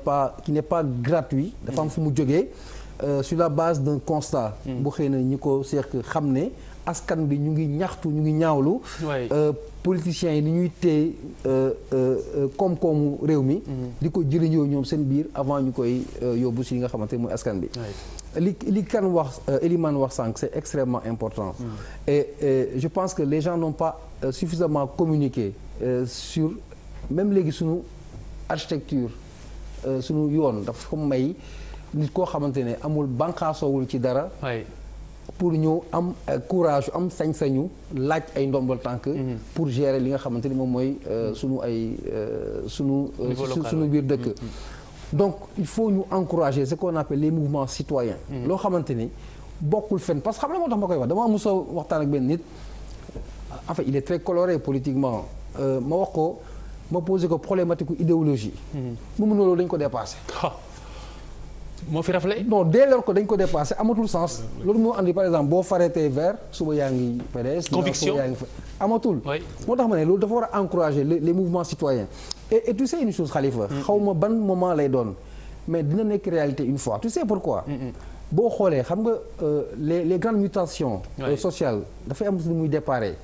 pas gratuit dafa am fu mu jógee sur la base d'un constat bu xëy na ñi ko seeq xam ne askan bi ñu ngi ñaxtu ñu ngi ñaawlu politiciens yi ni ñuy téye koom-koomu réew mi di ko jëriñoo ñoom seen biir avant ñu koy yóbbu si li nga xamante mooy askan bi li kan wax Elimane wax sànq c'est extrêmement important et je pense que les gens n'ont pas suffisamment communiqué sur même léegi sunu architecture sunu yoon dafa ko may nit koo xamante ne amul banqaasoowul ci dara pour ñu am courage am sañ-sañu laaj ay ndombal tànk pour gérer li nga xamante ni moom mooy sunu biir dëkk donc il faut ñu encourager ce qu'on appelle les mouvements citoyens loo xamante ni bokkul fenn parce que xam na moo tax ma koy wax dama mos a waxtaan ak benn nit en fait il est très coloré politiquement ma wax ko ma posé ko problématique idéologie mu mun loolu dañ ko dépassé moo fi raflé non dès lors que dañ ko dépassé amatul sens loolu moo andi par exemple boo faretee vert suba yaa ngi PDS conviction yaa ngi amatul moo tax ma ne loolu dafa war a encourager les mouvements citoyens et tu sais une chose Khalifa xaw ma ban moment lay doon mais dina nekk réalité une fois tu sais pourquoi boo xoolee xam nga les grandes mutations sociales dafay am lu muy déparé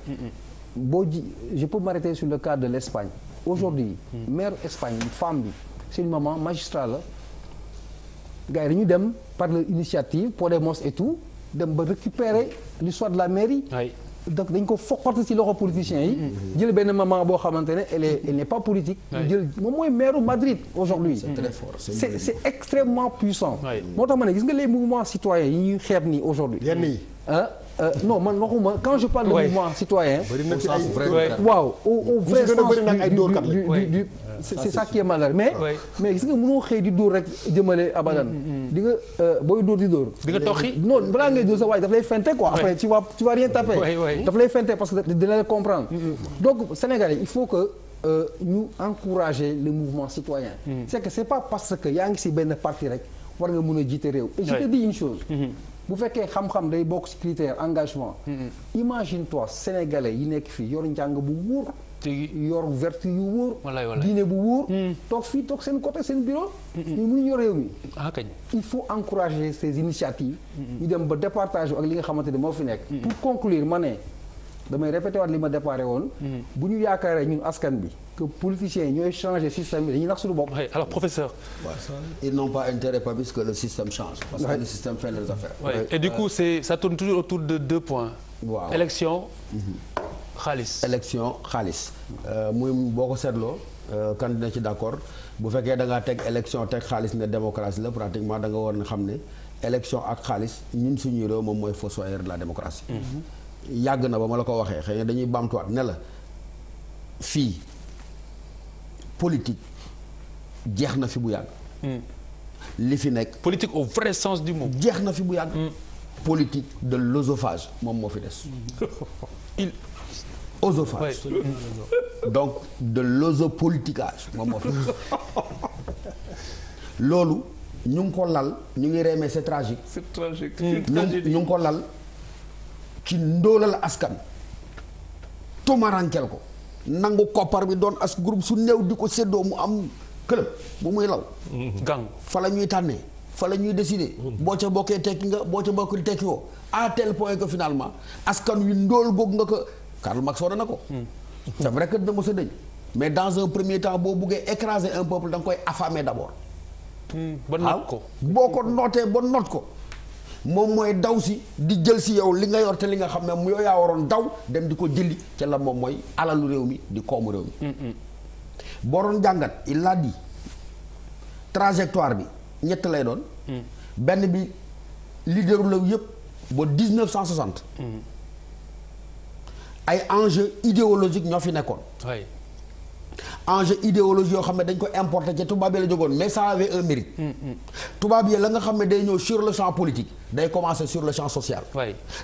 boo ji je peux m'arrêter sur le cas de l'Espagne aujourd'hui maire Espagne femme bi c'est une maman magistrat la gars yi dañu dem par leur initiative Podemos et tout dem ba récupérer l'histoire de la mairie donc dañ ko foqati ci loxo politiciens yi jël benn maman boo xamante ne elle n'est pas politique jël moom mooy maire Madrid aujourd'hui c'est très fort c'est extrêmement puissant moo tax ma ne gis nga les mouvements citoyens yi ñuy xeeb nii aujourd'hui yenn yi non man waxuma quand je parle de mouvement citoyen waaw au vrai sens du c'est ça qui est malheureux mais gis nga mënoo xëy di dóor rek jëmale abadan di nga booy dóor di dóor di nga toxi non balaa ngay dóor sa waay daf lay fente quoi après tu vas rien taper daf lay fente parce que dina la comprendre donc Sénégalais il faut que ñu encourager le mouvement citoyen c'est que c'est pas parce que yaa ngi ci benn parti rek war nga mën a jiite réew et je te dis une chose bu fekkee xam-xam day bokk ci critère engagement imagine-toi Sénégalais yi nekk fii yor njàng bu wóor yor vertu yu wóor diine bu wóor toog fii toog seen côté seen bureau ñu mënuñu yor réew mi il faut encourager ces initiatives ñu dem ba départage ak li nga xamante ne moo fi nekk pour conclure ma ne damay répété waat li ma déparé woon bu ñu yaakaaree ñun askan bi que politiciens yi ñooy changer système bi dañuy nax suñu bopp alors professeur ils n'ont pas intérêt pas puisque le système change parce que le système fait leurs affaires et du coup ça tourne toujours autour de 2 points élection xaalis muy boo ko seetloo kan dina ci d'accord bu fekkee da ngaa teg élection teg xaalis ne démocratie la pratiquement da nga war na xam ne élection ak xaalis ñun suñuy réew moom mooy fossoyeur de la démocratie yàgg na ba ma la ko waxee xëy na dañuy baamtuwaat ne la fii politique jeex na fi bu yàgg li fi nekk politique au vrai sens du mot jeex na fi bu yàgg politique de l'osophage moom moo fi des osophage donc de l'osopolitikage moom moo fi loolu ñu ngi ko lal ñu ngi reemee c'est tragique. c'est tragique. ñu ngi ko lal ci ndóolal askan. tumarankel ko nangu koppar bi doon as groupe su néew di ko séddoo mu am club bu muy law. gang fa la ñuy tànnee fa la ñuy décider. boo ca bokkee tekki nga boo ca bokkul tekki woo à tel point que finalement askan wi ndóol goog nga ko Karl Marx wax na ko. c'est vrai que dina mos a dëñ mais dans un premier temps boo buggee écraser un peuple da nga koy affamer d'abord. ba noot ko boo ko nootee ba noot ko moom mooy daw si di jël si yow li nga yor te li nga xam ne mu yow yaa waroon daw dem di ko jëli ca la moom mooy alalu réew mi di koomu réew mi. boo doon jàngat il l'a dit trajectoire bi ñett lay doon. benn bi leaderu la yëpp ba 1960. ay enjeux idéologiques ñoo fi nekkoon. enjeu idéologie yoo xam ne dañ ko importer ca tubaab yi la jógoon mais ça avait un mérite. tubaab yi la nga xam ne day ñëw sur le champ politique day commencer sur le champ social.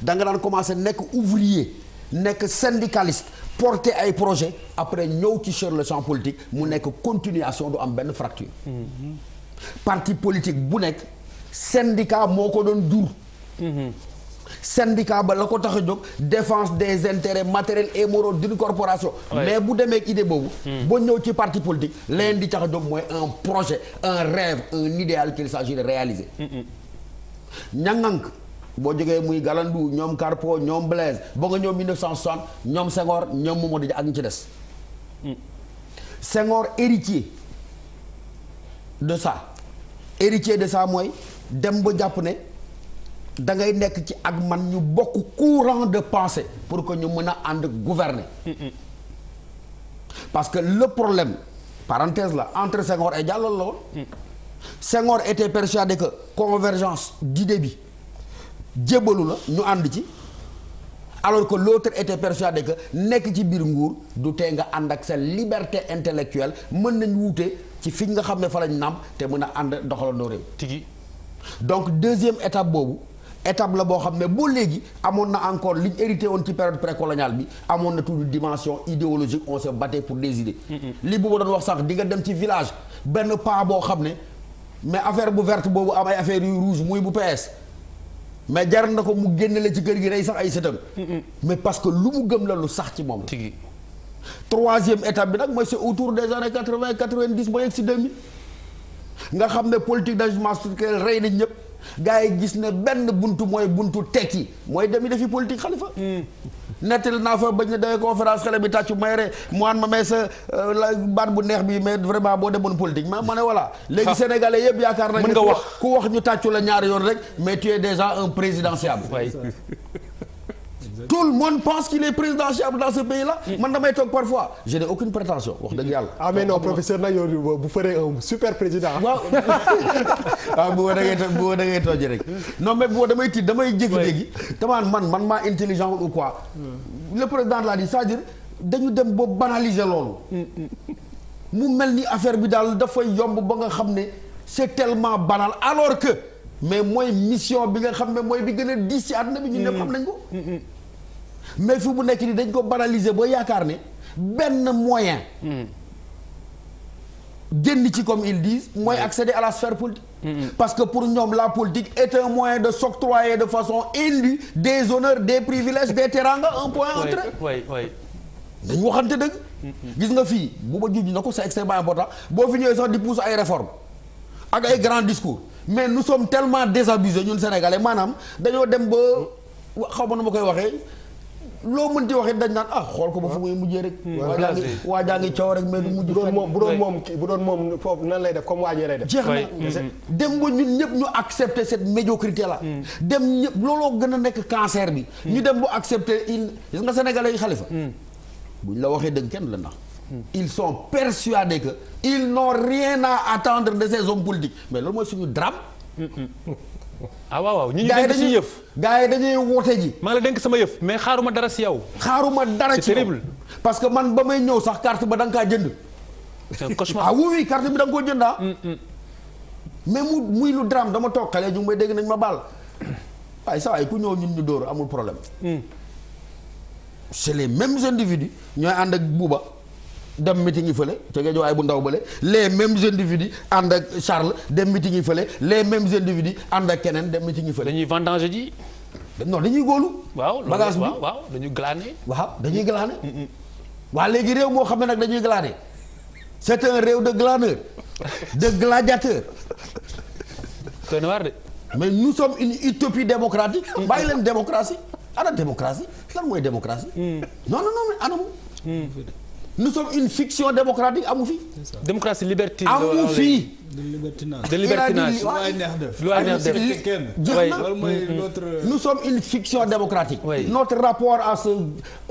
da nga daan commencer nekk ouvrier nekk syndicaliste porter ay projet après ñëw ci sur le champ politique mu nekk continuation du am benn fracture. parti politique bu nekk syndicat moo ko doon jur. syndicat ba la ko tax a jóg défense des intérêts matériels et moraux d'une corporation. mais bu demee ak idée boobu. boo ñëw ci parti politique leen di tax a jóg mooy un projet un rêve un idéal qu'il s'agit de réaliser. ñangank boo jógee muy Galandou ñoom Carpo ñoom Blaise ba nga ñëw 1960 ñoom Senghor ñoom Mamadou Dia ak ñu ci des. Senghor héritier de ça mooy dem ba jàpp ne. da ngay nekk ci ak man ñu bokk courant de pensée pour que ñu mën a ànd gouverner. parce que le problème parenthèse là entre Senghor et Diallo la woon. Senghor était persuadé que convergence d'idées bi jébbalu la ñu ànd ci alors que l'autre était persuadé que nekk ci biir nguur du tee nga ànd ak sa liberté intellectuelle mën nañ wuute ci fi nga xam ne fa lañ nàmp te mën a ànd doxalandoo réew. tigi donc deuxième étape boobu. étape la boo xam ne boo léegi amoon na encore liñ hérité woon ci période précoloniale bi amoon na toute dimension idéologique on se battait pour des idées. li bu ma doon wax sax di nga dem ci village benn pas boo xam ne mais affaire bu verte boobu am ay affaire yu rouge muy bu PS mais jar na ko mu génne la ci kër gi rey sax ay sëtam. mais parce que lu mu gëm la lu sax ci moom la. troisième étape bi nag mooy c'est autour des années 80 90 ba yegg si 2000 nga xam ne politique d'ajustement structurel rey nañ ñëpp. gaa yi gis ne benn buntu mooy buntu tekki mooy demi defi politique Khalifa. nettali naa fa bañ ne dawee conférence xale bi tàccu may re mu an ma may sa baat bu neex bi mais vraiment boo demoon politique ma ne voilà. léegi sénégalais yëpp yaakaar nañ. mën nga wax ku wax ñu tàccu la ñaari yoon rek mais tu es déjà un présidentiable. tout le monde pense qu'il est présidentiable dans ce pays-là. man damay toog parfois je n'ai aucune prétention wax dëgg yàlla. ah mais non professeur nag yow bu feree un super président. waaw waaw bu da ngay tooj rek non mais boo damay tiit damay jékki-jékki. tamaan man maa intelligent ou quoi. le président l'a dit c'est-à-dire dañu dem ba banaliser loolu. mu mel ni affaire bi daal dafay yomb ba nga xam ne c'est tellement banal alors que mais mooy mission bi nga xam ne mooy bi gën a diis ci àdduna bi. ñu ñëpp xam nañ ko. mais fi mu nekk nii dañ ko banaliser ba yaakaar ne benn moyen génn ci comme ils disent mooy accéder à la sphère politique. parce que pour ñoom la politique est un moyen de s'octroyer de façon indue des honneurs des privilèges des teranga un point un trait. dañ waxante dëgg. gis nga fii bu ma juj na ko c'est extrêmement important boo fi ñëwee sax di pousser ay réformes ak ay grands discours mais nous sommes tellement désabusés ñun Sénégalais maanaam dañoo dem ba xaw ma nu ma koy waxee. loo mënti wax it dañ naan xool ko ba fu muy mujjee rek. waa jaa ngi coow rek mais du mujj. bu doon moom foofu nan lay def comme waa ji lay def. jeex na dem ba ñun ñëpp ñu accepter cette médiocrité là. dem ñëpp looloo gën a nekk cancer bi. ñu dem ba accepter gis nga sénégalais yi Khalifa. buñ la waxee dëgg kenn la ndax. ils sont persuadés que ils n'ont rien à attendre de ces hommes politiques mais loolu mooy suñu drame. waaw ñu dénk si yëf. gars yi dañuy woote ji. maa ngi la dénk sama yëf mais xaaruma dara si yow. xaaruma dara ci c'est terrible. parce que man ba may ñëw sax carte ba da nga kaa jënd. c'est un cauchemar. oui carte bi da nga koo jënd mais muy lu drame dama toog xale ñu may dégg nañ ma baal waaye saa yi ku ñëw ñun ñu dóor amul problème. c'est les mêmes individus ñooy ànd ak buuba dem meeting yi fële ca Guédiawaye bu ndaw bële les mêmes individus ànd ak Charles dem meeting yi fële les mêmes individus ànd ak keneen dem meeting yi fële. dañuy vendanger ji. non dañuy góolu. waaw bagage bi waaw dañuy glaner. waaw dañuy glaner. waa léegi réew moo xam ne nag dañuy glaner c'est un réew de glaneur de gladiateur. doy na waar de. mais nous sommes une utopie démocratique. bàyyi leen démocratie ana démocratie lan mooy démocratie. non mais anamu. nous sommes une fiction démocratique amu fi. démocratie liberté. amu fi. de libertinage. de libertinage. Nous sommes une fiction démocratique. Oui. Notre rapport à ce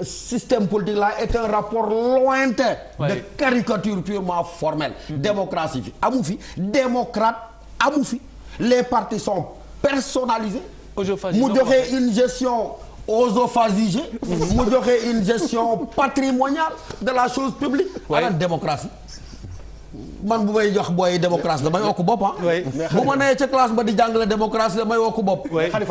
système politique là est un rapport lointain. Oui. De caricature purement formelle. Démocratie fi amu fi démocrate amu fi les partis sont personnalisés. mu joxe une gestion osophagigée. mu joxe une gestion patrimoniale de la chose publique. ana démocratie. man bu may jox booy démocratie damay wokk bopp bu ma nee ca classe ba di jàngale démocratie damay wokk bopp.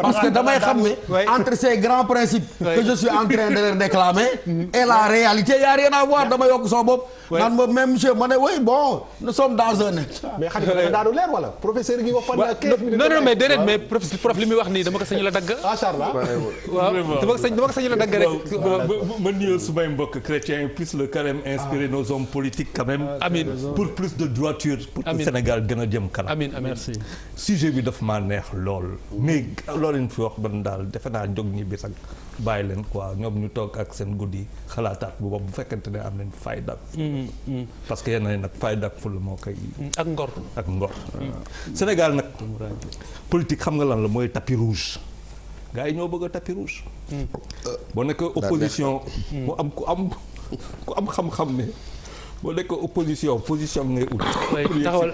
parce que damay xam ne entre ces grands principes. que je suis en train de les réclamer. et la réalité y a rien à voir damay yokk sama bopp. naan ma même monsieur ma ne oui bon nous sommes dans un. mais Khalifa dafa daanu leer wala professeur gi wax fan la 15 minutes. non mais déedéet mais prof li muy wax nii dama ko sañ la dagg. ah Charles waaw dama ko sañ la dagg rek. ma nuyoo sumay mbokk chrétiens plus le carême inspiré nos hommes politiques quand même. amiin pour plus de droiture. pour que Sénégal gën a jëm kanam. amiin merci. sujet bi daf maa neex lool. mais loolu ñu fi wax ban daal defe naa jóg ñi bi sax bàyyi leen quoi ñoom ñu toog ak seen guddi xalaataat bu bopp bu fekkente ne am nañ fayda. parce que yenn nag fayda ak ful moo koy. ak ngor ak ngor. Sénégal nag politique xam nga lan la mooy tapis rouge. gars yi ñoo bëgg a tapis rouge. boo nekk opposition. mu am ku am xam-xam ne. boo nekk opposition position ngay ut. taxawal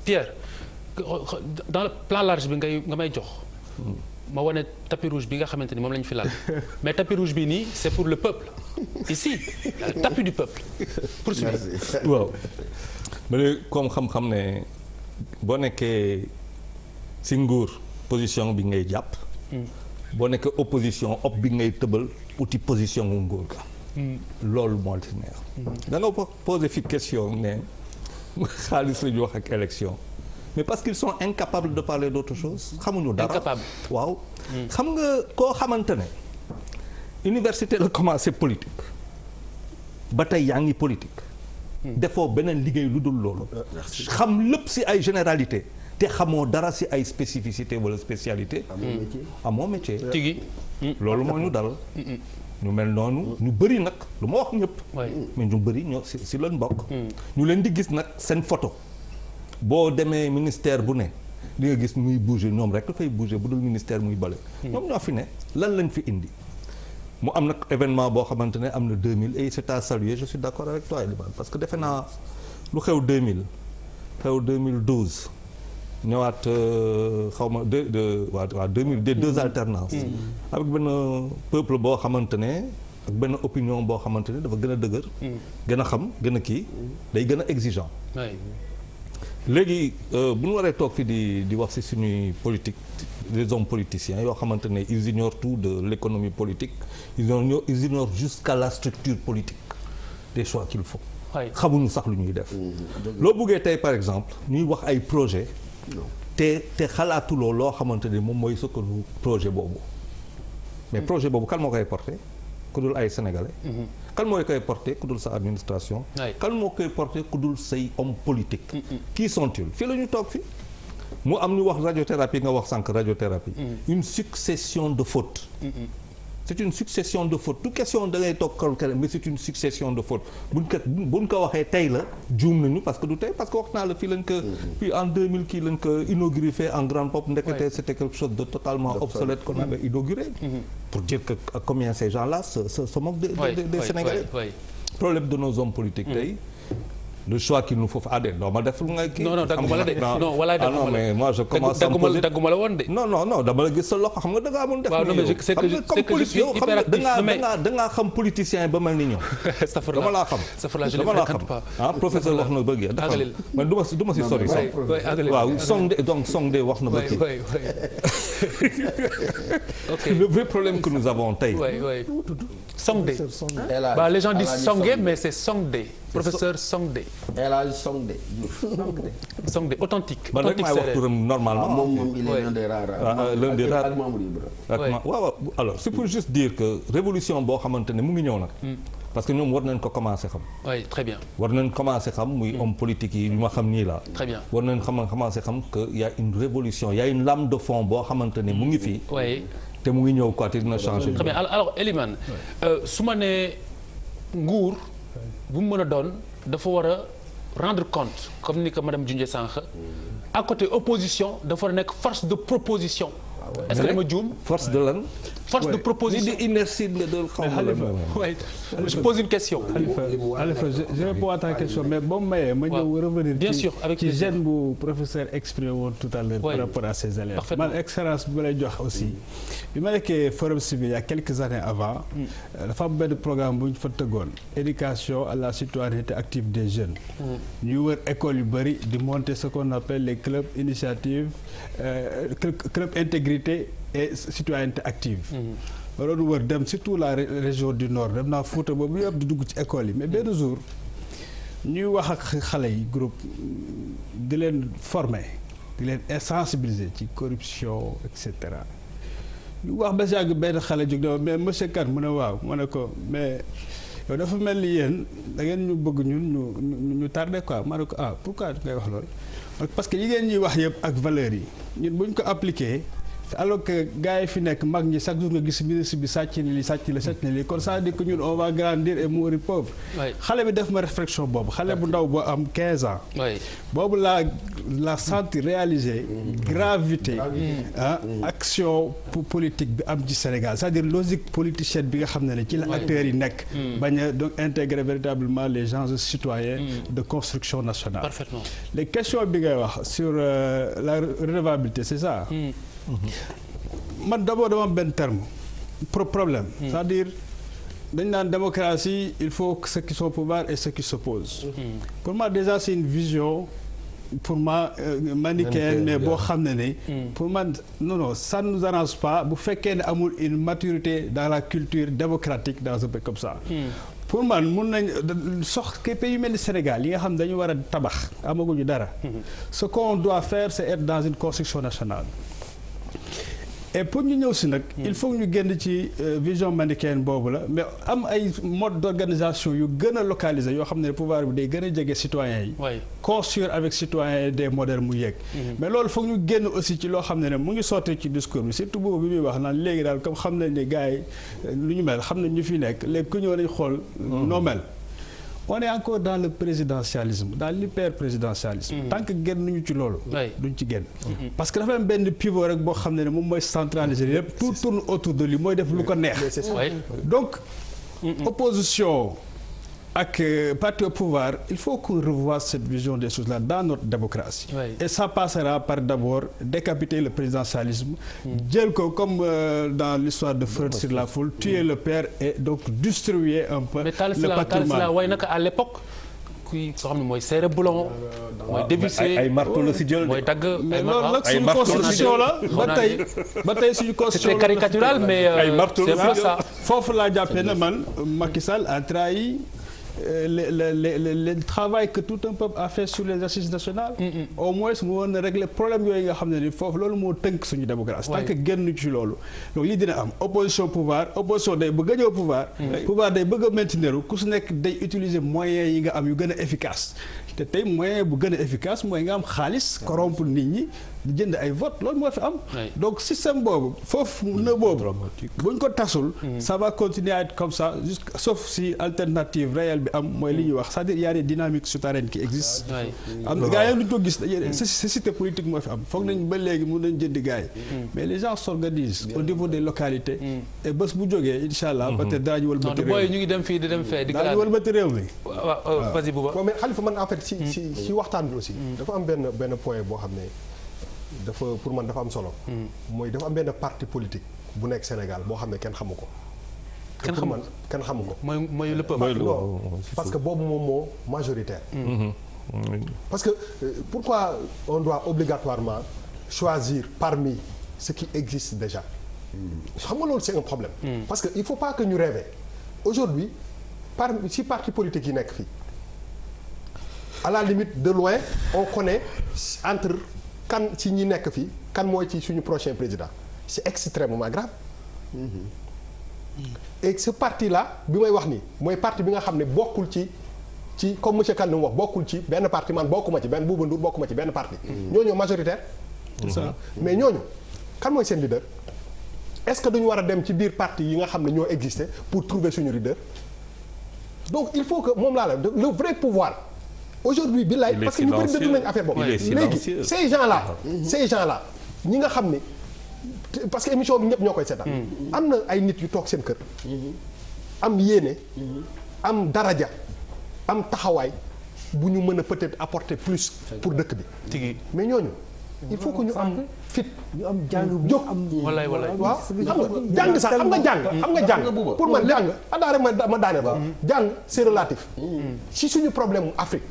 Pierre dans le plan large bi nga may jox. ma wane tapis rouge bi nga xamante ni moom la ñu fi lal mais tapis rouge bi nii c'est pour le peuple ici le tapis du peuple. poursuivre waaw. ma ne comme xam-xam ne boo nekkee ci nguur position bi ngay jàpp. boo nekkee opposition op bi ngay tëbal uti position gu nguur ga. loolu moo ci neex. da nga posé fi question ne xaalis la ñu wax ak élection mais parce qu'ils sont incapables de parler d'autre chose. xamuñu dara incapable waaw. xam nga koo xamante ne université la commencé politique ba tey yaa ngi politique. defoo beneen liggéey lu dul loolu. xam lépp ci ay généralité te xamoo dara ci ay spécificité wala spécialité. amoo métier. tigi loolu moo ñu dal. ñu mel noonu ñu bëri nag lu ma wax ñëpp. mais ñu bëri ñoo si leen bokk. ñu leen di gis nag seen photo boo demee ministère bu ne di nga gis muy bouger ñoom rek dafay bouger bu dul ministère muy bale. ñoom ñoo fi ne lan lañ fi indi. mu am nag événement boo xamante ne am na 2000 et c'est à saluer je suis d'accord avec toi Elimane parce que defe naa lu xew 2000 xew 2012. ñëwaat xaw ma waa 2000 des deux alternances. avec benn peuple boo xamante ne ak benn opinion boo xamante ne dafa gën a dëgër. gën a xam gën a kii day gën a exigeant. léegi bu ñu waree toog fi di wax ci suñuy politique des hommes politiciens yoo xamante ne ils ignorent tout de l'économie politique ils ignorent jusqu'à la structure politique des choix qu'il faut. xamuñu sax lu ñuy def. loo bëggee tey par exemple ñuy wax ay projet te xalaatuloo loo xamante ni moom mooy sukkandu projet boobu mais projet boobu kan moo koy porté ku dul ay sénégalais. kan moo koy porté ku dul sa administration. kan moo koy porté ku dul say homme politique. qui sont-ils fii la ñu toog fi mu am ñu wax radiothérapie nga wax sànq radiothérapie. une succession de fautes. c'est une succession de fautes tout question da ngay toog kaw mais c'est une succession de fautes buñ ko waxee tey la juum nañu parce que du tey parce que wax naa la fii lañ ko puis en 2000 kii lañ ko inauguré fait en grande pompe ndekete c'était quelque chose de totalement obsolète qu'on avait inauguré pour dire que combien ces gens-là se moquent des Sénégalais problème de nos hommes politiques tey le choix qu'il nous faut doo ma def nga kii. non dagguma la de non walaay dagguma la non mais moi je commence à me poser dagguma la woon de. non dama la gis sa loxo xam nga da ngaa amul def. waaw non mais c'est que je suis hyper actif da ngaa xam politicien ba mel ni ñoom. dama laa xam. dama laa xam professeur wax na bëgg dafa man du ma si sori sax. waaw Songde wax na bëgg. le vrai problème que nous avons tey. Songde. Les gens disent Songué mais c'est Songde. Professeur Songde. El Hadj Songde. Songde authentique. man rek maay wax turam normalement. moom il est l'un des rares. l'un des rares ak Mamadou Ibra. waaw alors c'est pour juste dire que révolution boo xamante ne mu ngi ñëw nag. parce que ñoom war nañ ko commencer xam. oui très bien. war nañ commencer xam muy homme politique yi ma xam nii la. très bien war nañ commencer xam que y a une révolution y a une lame de fond boo xamante ne mu ngi fii. oui te mu ngi ñëw quoi te dina changer. très bien alors Elimane su ma nee nguur bu mu mën a doon dafa war a rendre compte comme ni ko madame Junjee sànq à côté opposition dafa war a nekk force de proposition. est-ce que dama juum. force de lan. force de proposition ni di inertie nga doon xaw ma je pose une question. Khalifa je réponds à ta question mais boo mu mayee ma ñëw revenir bien sûr avec ci gêne bu professeur exprimé woon tout à l'heure par rapport à ces élèves man expérience bi ma lay jox aussi bi ma nekkee forum civil il y a quelques années avant dafa am benn programme bu ñu fa tëggoon éducation à la citoyenneté active des jeunes ñuy wër école yu bëri di monter ce qu'on appelle les clubs initiatives club intégrité et citoyenneté active ma doon wër dem surtout la région du nord dem naa Fouta boobu yëpp di dugg ci école yi mais benn jour ñuy wax ak xale yi groupe di leen former di leen sensibiliser ci corruption et cetera ñu wax ba yàgg benn xale jóg ne mais monsieur Kane mu ne waaw ma ne ko mais yow dafa mel ni yéen da ngeen ñu bëgg ñun ñu tardé quoi ma ne ko pourquoi ngay wax loolu parce que yi ngeen ñuy wax yëpp ak valeurs yi ñun buñ ko appliqué alors que gars yi fi nekk mag ñi chaque jour nga gis ministre bi sàcc ni li sàcc ni li kon ça veut dire que ñun on va grandir et mourir pauvre. xale bi def ma réflexion boobu xale bu ndaw boo am 15 ans. boobu la senti réaliser gravité action politique bi am ci Sénégal c'est-à-dire logique politicienne bi nga xam ne ci la acteurs yi nekk. bañ a donc intégrer véritablement les gens citoyens de construction nationale. Parfaitement. les questions bi ngay wax sur la redevabilité c'est ça. man d'abord dama am benn terme problème c'est-à-dire dañ naan démocratie il faut que ceux qui sont au pouvoir et ceux qui s'opposent pour moi déjà c'est une vision pour moi manichéenne mais boo xam ne ni pour man non ça ne nous arrange pas bu fekkee ne amul une maturité dans la culture démocratique dans un pays comme ça pour man mun nañ pays yu mel ni Sénégal yi nga xam dañu war a tabax amaguñu dara ce qu'on doit faire c'est être dans une construction nationale. Et pour ñu ñëw si nag il faut ñu génn ci vision manichéenne boobu la mais am ay mode d'organisation yu gën a localisé yoo xam ne pouvoir bi day gën a jege citoyens yi construire avec citoyens des modèles mu yegg mais loolu foog ñu génn aussi ci loo xam ne mu ngi sotti ci discours bi surtout boobu bi muy wax naan léegi daal comme xam nañ ne gars yi lu ñu mel xam nañ ñu fi nekk léegi ku ñëw nañ xool noo mel on est encore dans le présidentialisme dans l'hyper-présidentialisme tant que génn nañu ci loolu duñ ci génn parce que dafa am benn pivot rek boo xam ne moom mooy centraliser lépp tout tourne autour de lui mooy def lu ko neex donc opposition ak parti au pouvoir il faut qu'on revoie cette vision des choses là dans notre démocratie et ça passera par d'abord décapiter le présidentialisme jël ko comme dans l'histoire de Freud sur la foule tuer le père et donc distribuer un peu le patrimoine way naka à l'époque kuy soo xam ne mooy serré boulon mooy dévisser ay marteau la si jël mooy dagg mais loolu nag suñu constitution la ba tey suñu constitution c'était caricatural mais c'est vrai ça foofu laa jàppee ne man Macky Sall a trahi le travail que tout un peuple a fait sur les assises nationales au moins mu woon na régler problème yooyu nga xam ne ni foofu loolu moo tënk suñu démocratie tant que génn ci loolu donc lii dina am opposition day bëgg a ñëw pouvoir day bëgg a maintenir ku su nekk day utiliser moyens yi nga am yu gën a efficace te tey moyen bu gën a efficace mooy nga am xaalis corrompre nit ñi di jënd ay vote loolu moo fi am. donc système boobu foofu na boobu buñ ko tasul. ça va continuer à être comme ça sauf si alternative réelle bi am mooy li ñuy wax c'est-à-dire y a des dynamiques souterraines qui existent. am na gars yi lu ñu ko gis cécité politique moo fi am foog nañ ba léegi mun nañ jëndi gars yi. mais les gens s'organisent au niveau des localités. et bés bu jógee incha allah peut-être daañu wëlbati réew mi. ñu ngi dem fii di dem fee di. daañu wëlbati réew mi. waaw vas-y Bouba. mais Khalifa man en fait si waxtaan bi aussi. dafa am benn point boo xam ne dafa pour man dafa am solo. mooy dafa am benn parti politique bu nekk Sénégal boo xam ne kenn xamu ko. kenn xamu ko. mooy le peuple. parce que boobu moom moo majoritaire. parce que pourquoi on doit obligatoirement choisir parmi ce qui existe déjà. xam nga loolu c'est un problème. parce que il faut pas que ñu rêver aujourd'hui si parti politique yi nekk fii à la limite de loin on connaît entre kan ci ñi nekk fii kan mooy ci suñu prochain président c'est extrêmement grave. et ce parti là bi may wax nii mooy parti bi nga xam ne bokkul ci comme monsieur Kane wax bokkul ci benn parti man bokkuma ci benn Bouba Ndour bokkuma ci benn parti. ñooñu majoritaire. c'est ça mais ñooñu kan mooy seen leader. est-ce que dañu war a dem ci biir parti yi nga xam ne ñoo existé pour trouver suñu leader. donc il faut que moom laa la le vrai pouvoir. aujourd'hui billaay parce que ñu bëri dëgg nañu affaire boobu. léegi ces gens là ñi nga xam ne parce que émission bi ñëpp ñoo koy seetaan. am na ay nit yu toog seen kër. am yéene. am daraja. am taxawaay bu ñu mën a peut-être apporter plus pour dëkk bi. mais ñooñu il faut que ñu am fit. ñu am jàng bu am. wallaay waaw xam nga jàng sax xam nga jàng pour man jàng adaare ma daane ba jàng c'est relatif. si suñu problème mu Afrique.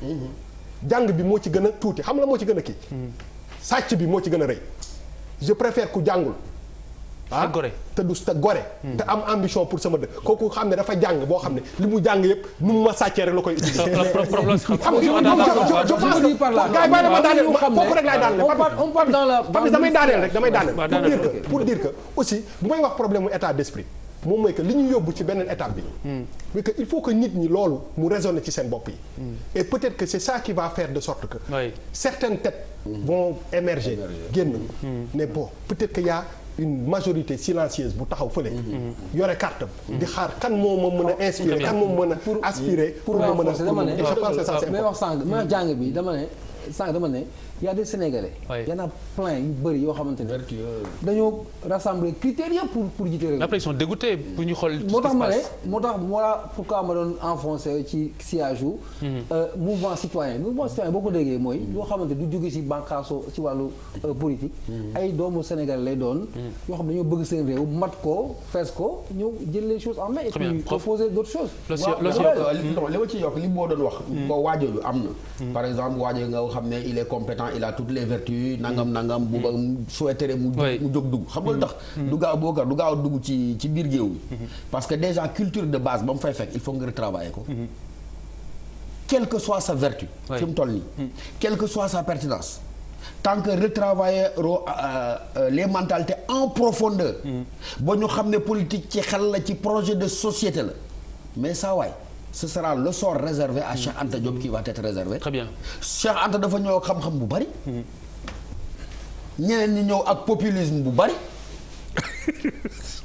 jàng bi moo ci gën a tuuti xam nga moo ci gën a kii. sàcc bi moo ci gën a rëy. je préfère ku jàngul. te du te gore. te am ambition pour sama dëkk kooku xam ne dafa jàng boo xam ne li mu jàng yëpp nu mu ma sàccee rek la koy utiliser. foofu rek laay daaneel. on parle dans la. parce que damay daaneel pour dire que aussi bu may wax problème mu état d'esprit moom mooy que li ñu yóbbu ci beneen étape bi. mais que il faut que nit ñi loolu mu résonner ci seen bopp yi. et peut-être que c'est ça qui va faire de sorte que. certaines têtes vont émerger génn. mais bon peut-être que y a une majorité silencieuse bu taxaw fële. yore carte di xaar kan moo ma mën a inspirer kan moo mën a aspirer. pour ma mën a et je pense que ça c'est important. mais wax sànq ma jàng bi dama ne y a des Sénégalais. y en a plein yu bëri yoo xamante ne. dañoo rassembler critères yëpp pour jiite réew. après ils sont dégoûtés pour ñu xool. moo tax pourquoi ma doon enfoncé ci sillage wu. mouvement citoyen boo ko déggee mooy. yoo xamante du jóge ci bànqaaso ci wàllu politique. ay doomu Sénégal lay doon. yoo xam ne dañoo bëgg seen réew mat ko fees ko ñëw jël les choses en main. et puis proposer d'autres choses. li ma ci yokk li moo doon wax. ko waajooju am na. par exemple waajoo nga xam ne il est compétent il a toutes les vertus nangam bu ba souhaité mu jóg dugg xam nga lu tax du gaaw a dugg ci biir géew bi parce que déjà culture de base ba mu fay fekk il faut nga retravailler ko quelle que soit sa vertu fi mu toll nii quelle que soit sa pertinence tant que retravailler les mentalités en profondeur ba ñu xam ne politique ci xel la ci projet de société la mais ça waay ce sera le sort réservé à Cheikh Anta Diop qui va être réservé. Très bien. Cheikh Anta dafa ñëw ak xam-xam bu bari. ñeneen ñi ñëw ak populisme bu bari.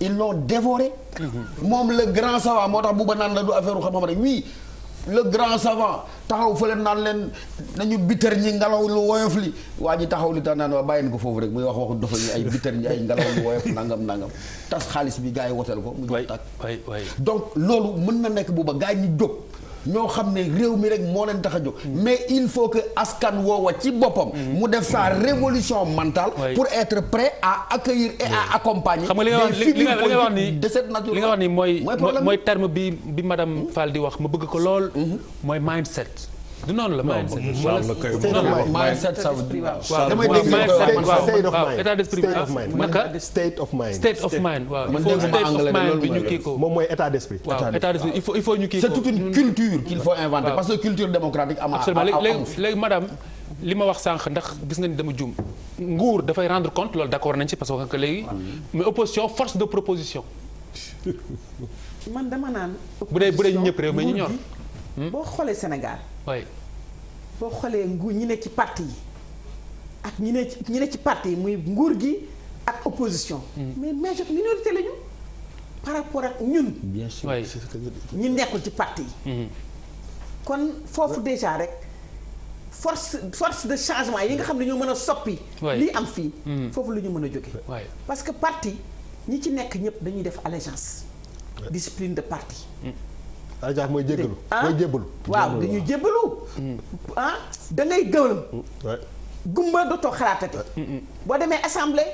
ils l'ont dévoré. moom le grand savant moo tax bu ba naan la du affaire xam-xam rek oui le grand savant taxaw fële naan leen nañu bitter ñi ngelaw lu woyof li waa ji taxaw li tax naan waa bàyyi ko foofu rek muy wax dafa ñu ay bitter ñi ay ngelaw lu woyof nangam tas xaalis bi gars yi woteel ko mu jox tàkk donc loolu mën na nekk bu ba gars yi ñu jóg ñoo xam ne réew mi rek moo leen tax a jóg mais il faut que askan woowa ci boppam mu def sa révolution mentale pour être prêt à accueillir et à accompagner xam nga li nga wax nii de cette nature li nga wax nii mooy terme bi madame Fall di wax ma bëgg ko lool mooy mindset du noonu la mindset ça veut dire état d'esprit naka state of mind waaw il faut state of mind bi ñu kii ko moom mooy état d'esprit waaw état d'esprit il faut ñu kii ko c'est toute une culture qu'il faut inventer parce que culture démocratique absolument léegi madame li ma wax sànq ndax gis nga ni dama juum nguur dafay rendre compte loolu d'accord nañ ci parce que léegi mais opposition force de proposition man dama naan bu dee ñëpp réew mais ñu ñor boo xoolee Sénégal oui boo xoolee ñi ne ci parti yi ak ñi ne ci parti yi muy nguur gi ak opposition. mais minorité lañu par rapport ak ñun. bien sûr ñi nekkul ci parti yi. kon foofu déjà rek force de changement yi nga xam ne ñoo mën a soppi. lii am fii. foofu la ñu mën a jóge parce que parti ñi ci nekk ñëpp dañuy def allégeance. discipline de parti. allégeance mooy jébbalu. mooy jébbalu. waaw dañuy jébbalu. da ngay gëwëm. gumba dootoo xalaatati. boo demee assemblée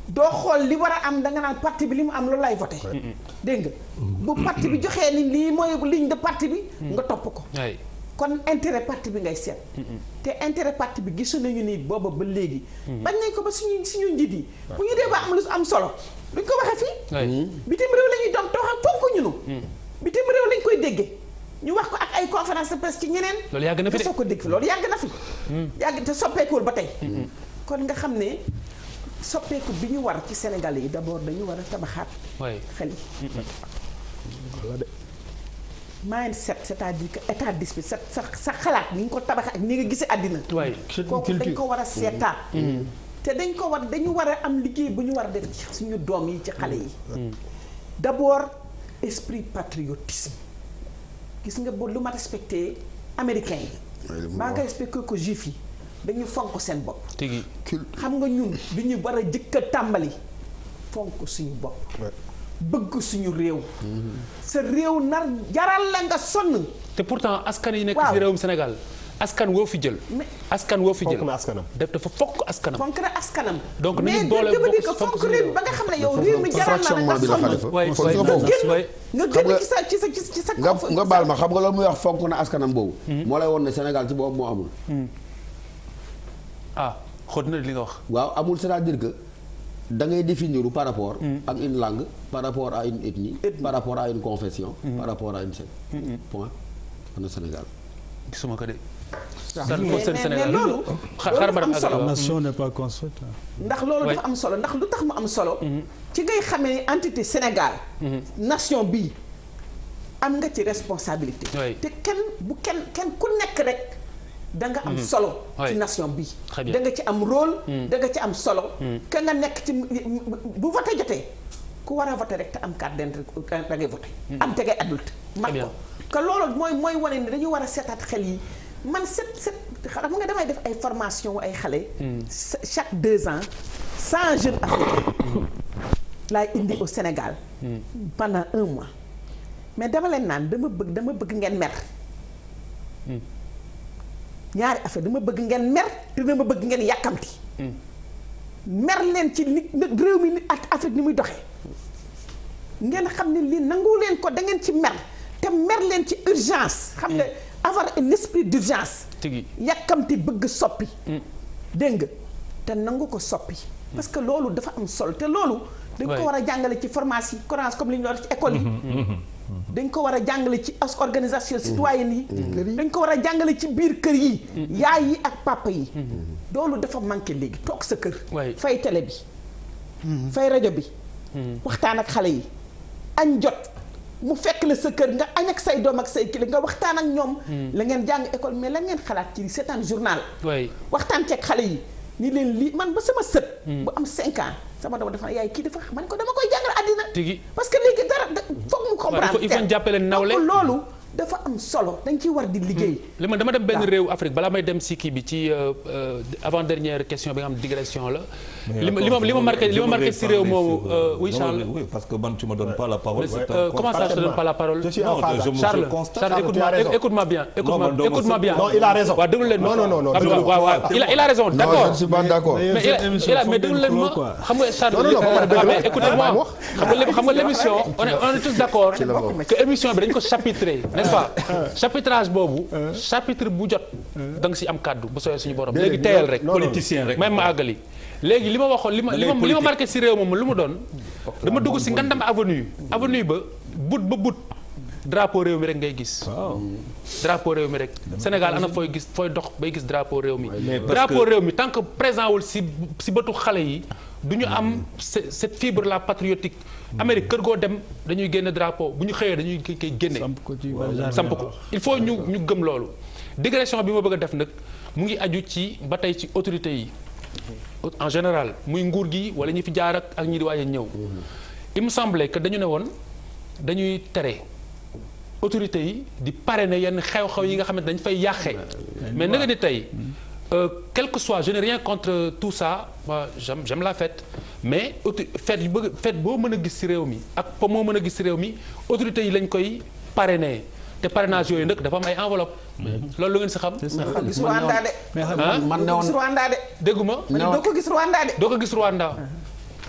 doo xool li war a am da nga naan parti bi li mu am loolu lay voté. dégg nga bu parti bi joxee ni lii mooy ligne de parti bi. nga topp ko. kon intérêt parti bi ngay seet. te intérêt parti bi gisu nañu ni booba ba léegi. bañ nañ ko ba suñu njiit yi. bu ñu dee ba am lu am solo duñ ko waxee fii. bitim réew la ñuy doon tooxam fonk ñu nu. bitim réew lañ koy déggee. ñu wax ko ak ay conférence de presse ci ñeneen. loolu yàgg na fi de soo ko dégg fi loolu yàgg na fi. yàgg te soppeekuwul ba tey. kon nga xam ne soppeeku bi ñu war ci Sénégal yi d'abord dañu war a tabaxaat. xel yi. mindset c'est-à-dire que état d'esprit sa xalaat ni nga ko tabax ak ni nga gisee àddina. kooku dañ ko war a seetaat. te dañu war a am liggéey bu ñu war a def ci suñu doom yi ci xale yi. d'abord esprit patriotisme. gis nga lu ma respecté américain yi. maa nga respecté ko juif yi dañu fonk seen bopp. xam nga ñun bi ñu war a jëkk a tàmbali fonk suñu bopp. bëgg suñu réew. sa réew nar jaral la nga sonn. te pourtant askan yi nekk ci réewum Sénégal askan woo fi jël. askan woo fi jël fonk na askanam. dafa fokk askanam. fonk na askanam. donc nañu boole bokk fonk réew ba nga xam ne yow réew mi jaral la nga sonn. nga génn ci sa nga baal ma xam nga loolu muy wax fonk na askanam boobu. moo lay woon ne Sénégal ci boobu moo amul. xóot na li nga wax. waaw amul c'est-à-dire que da ngay définir par rapport ak une langue, par rapport à une ethnie, par rapport à une confession, par rapport à une secte. Point. On est Sénégal. gisuma ko de. mais loolu la nation n'est pas construite. ndax loolu dafa am solo ndax lu tax mu am solo. ci ngay xamee ni entité Sénégal. nation bii am nga ci responsabilité. te kenn ku nekk rek. da nga am solo. ci nation bi da nga ci am rôle. da nga ci am solo. ka nga nekk ci bu voté jotee ku war a voté rek te am carte d'identité da ngay voté. am te ngay adulte. mat ko que loolu mooy wane ni dañu war a seetaat xel yi man xam nga damay def ay formation ay xale. chaque 2 ans 100 jeunes africains laay indi au Sénégal. pendant 1 mois mais dama leen naan dama bëgg ngeen mer. ñaari affaire dama bëgg ngeen mer te dama bëgg ngeen yàkkamti. mer leen ci nit réew mi ak Afrique ni muy doxee ngeen xam ne lii nangu leen ko da ngeen ci mer te mer leen ci urgence. xam nga avoir un esprit d'urgence. yàkkamti bëgg soppi. dégg nga te nangu ko soppi. parce que loolu dafa am solo te loolu. dañ ko war a jàngale ci formation comme li ñu war ci école yi. dañ ko war a jàngale ci organisation citoyenne yi. dañ ko war a jàngale ci biir kër yi. yaay yi ak papa yi. loolu dafa manqué léegi toog sa kër. fay télé bi. fay rajo bi. waxtaan ak xale yi. añ jot mu fekk la sa kër nga añ ak say doom ak say kili nga waxtaan ak ñoom. la ngeen jàng école mais la ngeen xalaat ci seetaan journal. waxtaan ceeg xale yi. ni leen lii man ba sama sët. bu am 5 ans. sama doom dafa yaay kii dafa man ko dama koy jàngal àddina. parce que léegi dara foog mu comprendre. il faut jàppale nawle donc loolu dafa am solo dañ ciy war di liggéey. li ma dama dem benn réew Afrique balaa may dem si kii bi ci avant dernière question bi nga xam digression la. li ma marqué si réew moomu. oui Charles. oui parce que man tu me donnes pas la parole. comment ça je te donne pas la parole. Charles écoute-moi bien. écoute-moi bien. non il a raison. waaw déglu leen ma. non il a raison d'accord. je suis pas d'accord. mais déglu leen ma xam nga Charles. écoutez-moi xam nga l'émission on est tous d'accord que émission bi dañ ko chapitré n'est-ce pas chapitrage boobu. chapitre bu jot da nga si am kàddu bu sooyee suñu borom. léegi teyal rek politicien rek même ma àggali. léegi li ma waxoon li ma marqué si réew moom lu mu doon. dama dugg si ngandam avenue ba but drapeau réew mi rek ngay gis. drapeau réew mi rek. Sénégal ana fooy dox bay gis drapeau réew mi. drapeau réew mi tant que présent wul si bëtu xale yi du ñu am cette fibre la patriotique. Amérique kër goo dem dañuy génne drapeau bu ñu xëyee dañuy koy génne. samp ko il faut ñu gëm loolu. digression bi ma bëgg a def nag mu ngi aju ci ba tey ci autorités yi. en général muy nguur gi wala ñi fi jaar ak ñi di waaj a ñëw. il me semblait que dañu ne woon dañuy tere autorités yi di parrainer yenn xew-xew yi nga xam ne dañ fay yàqee. mais na nga ni tey quel que soit je n'ai rien contre tout ça moi j'aime la fête mais fête yu bëgg fête boo mën a gis ci réew mi ak po moo mën a gis ci réew mi autorités yi lañ koy parrainer te parrainage yooyu nag dafa am ay enveloppe. loolu lu ngeen si xam. gis Rwanda de. man ne woon gis Rwanda de. dégguma doo ko gis Rwanda de. doo ko gis Rwanda.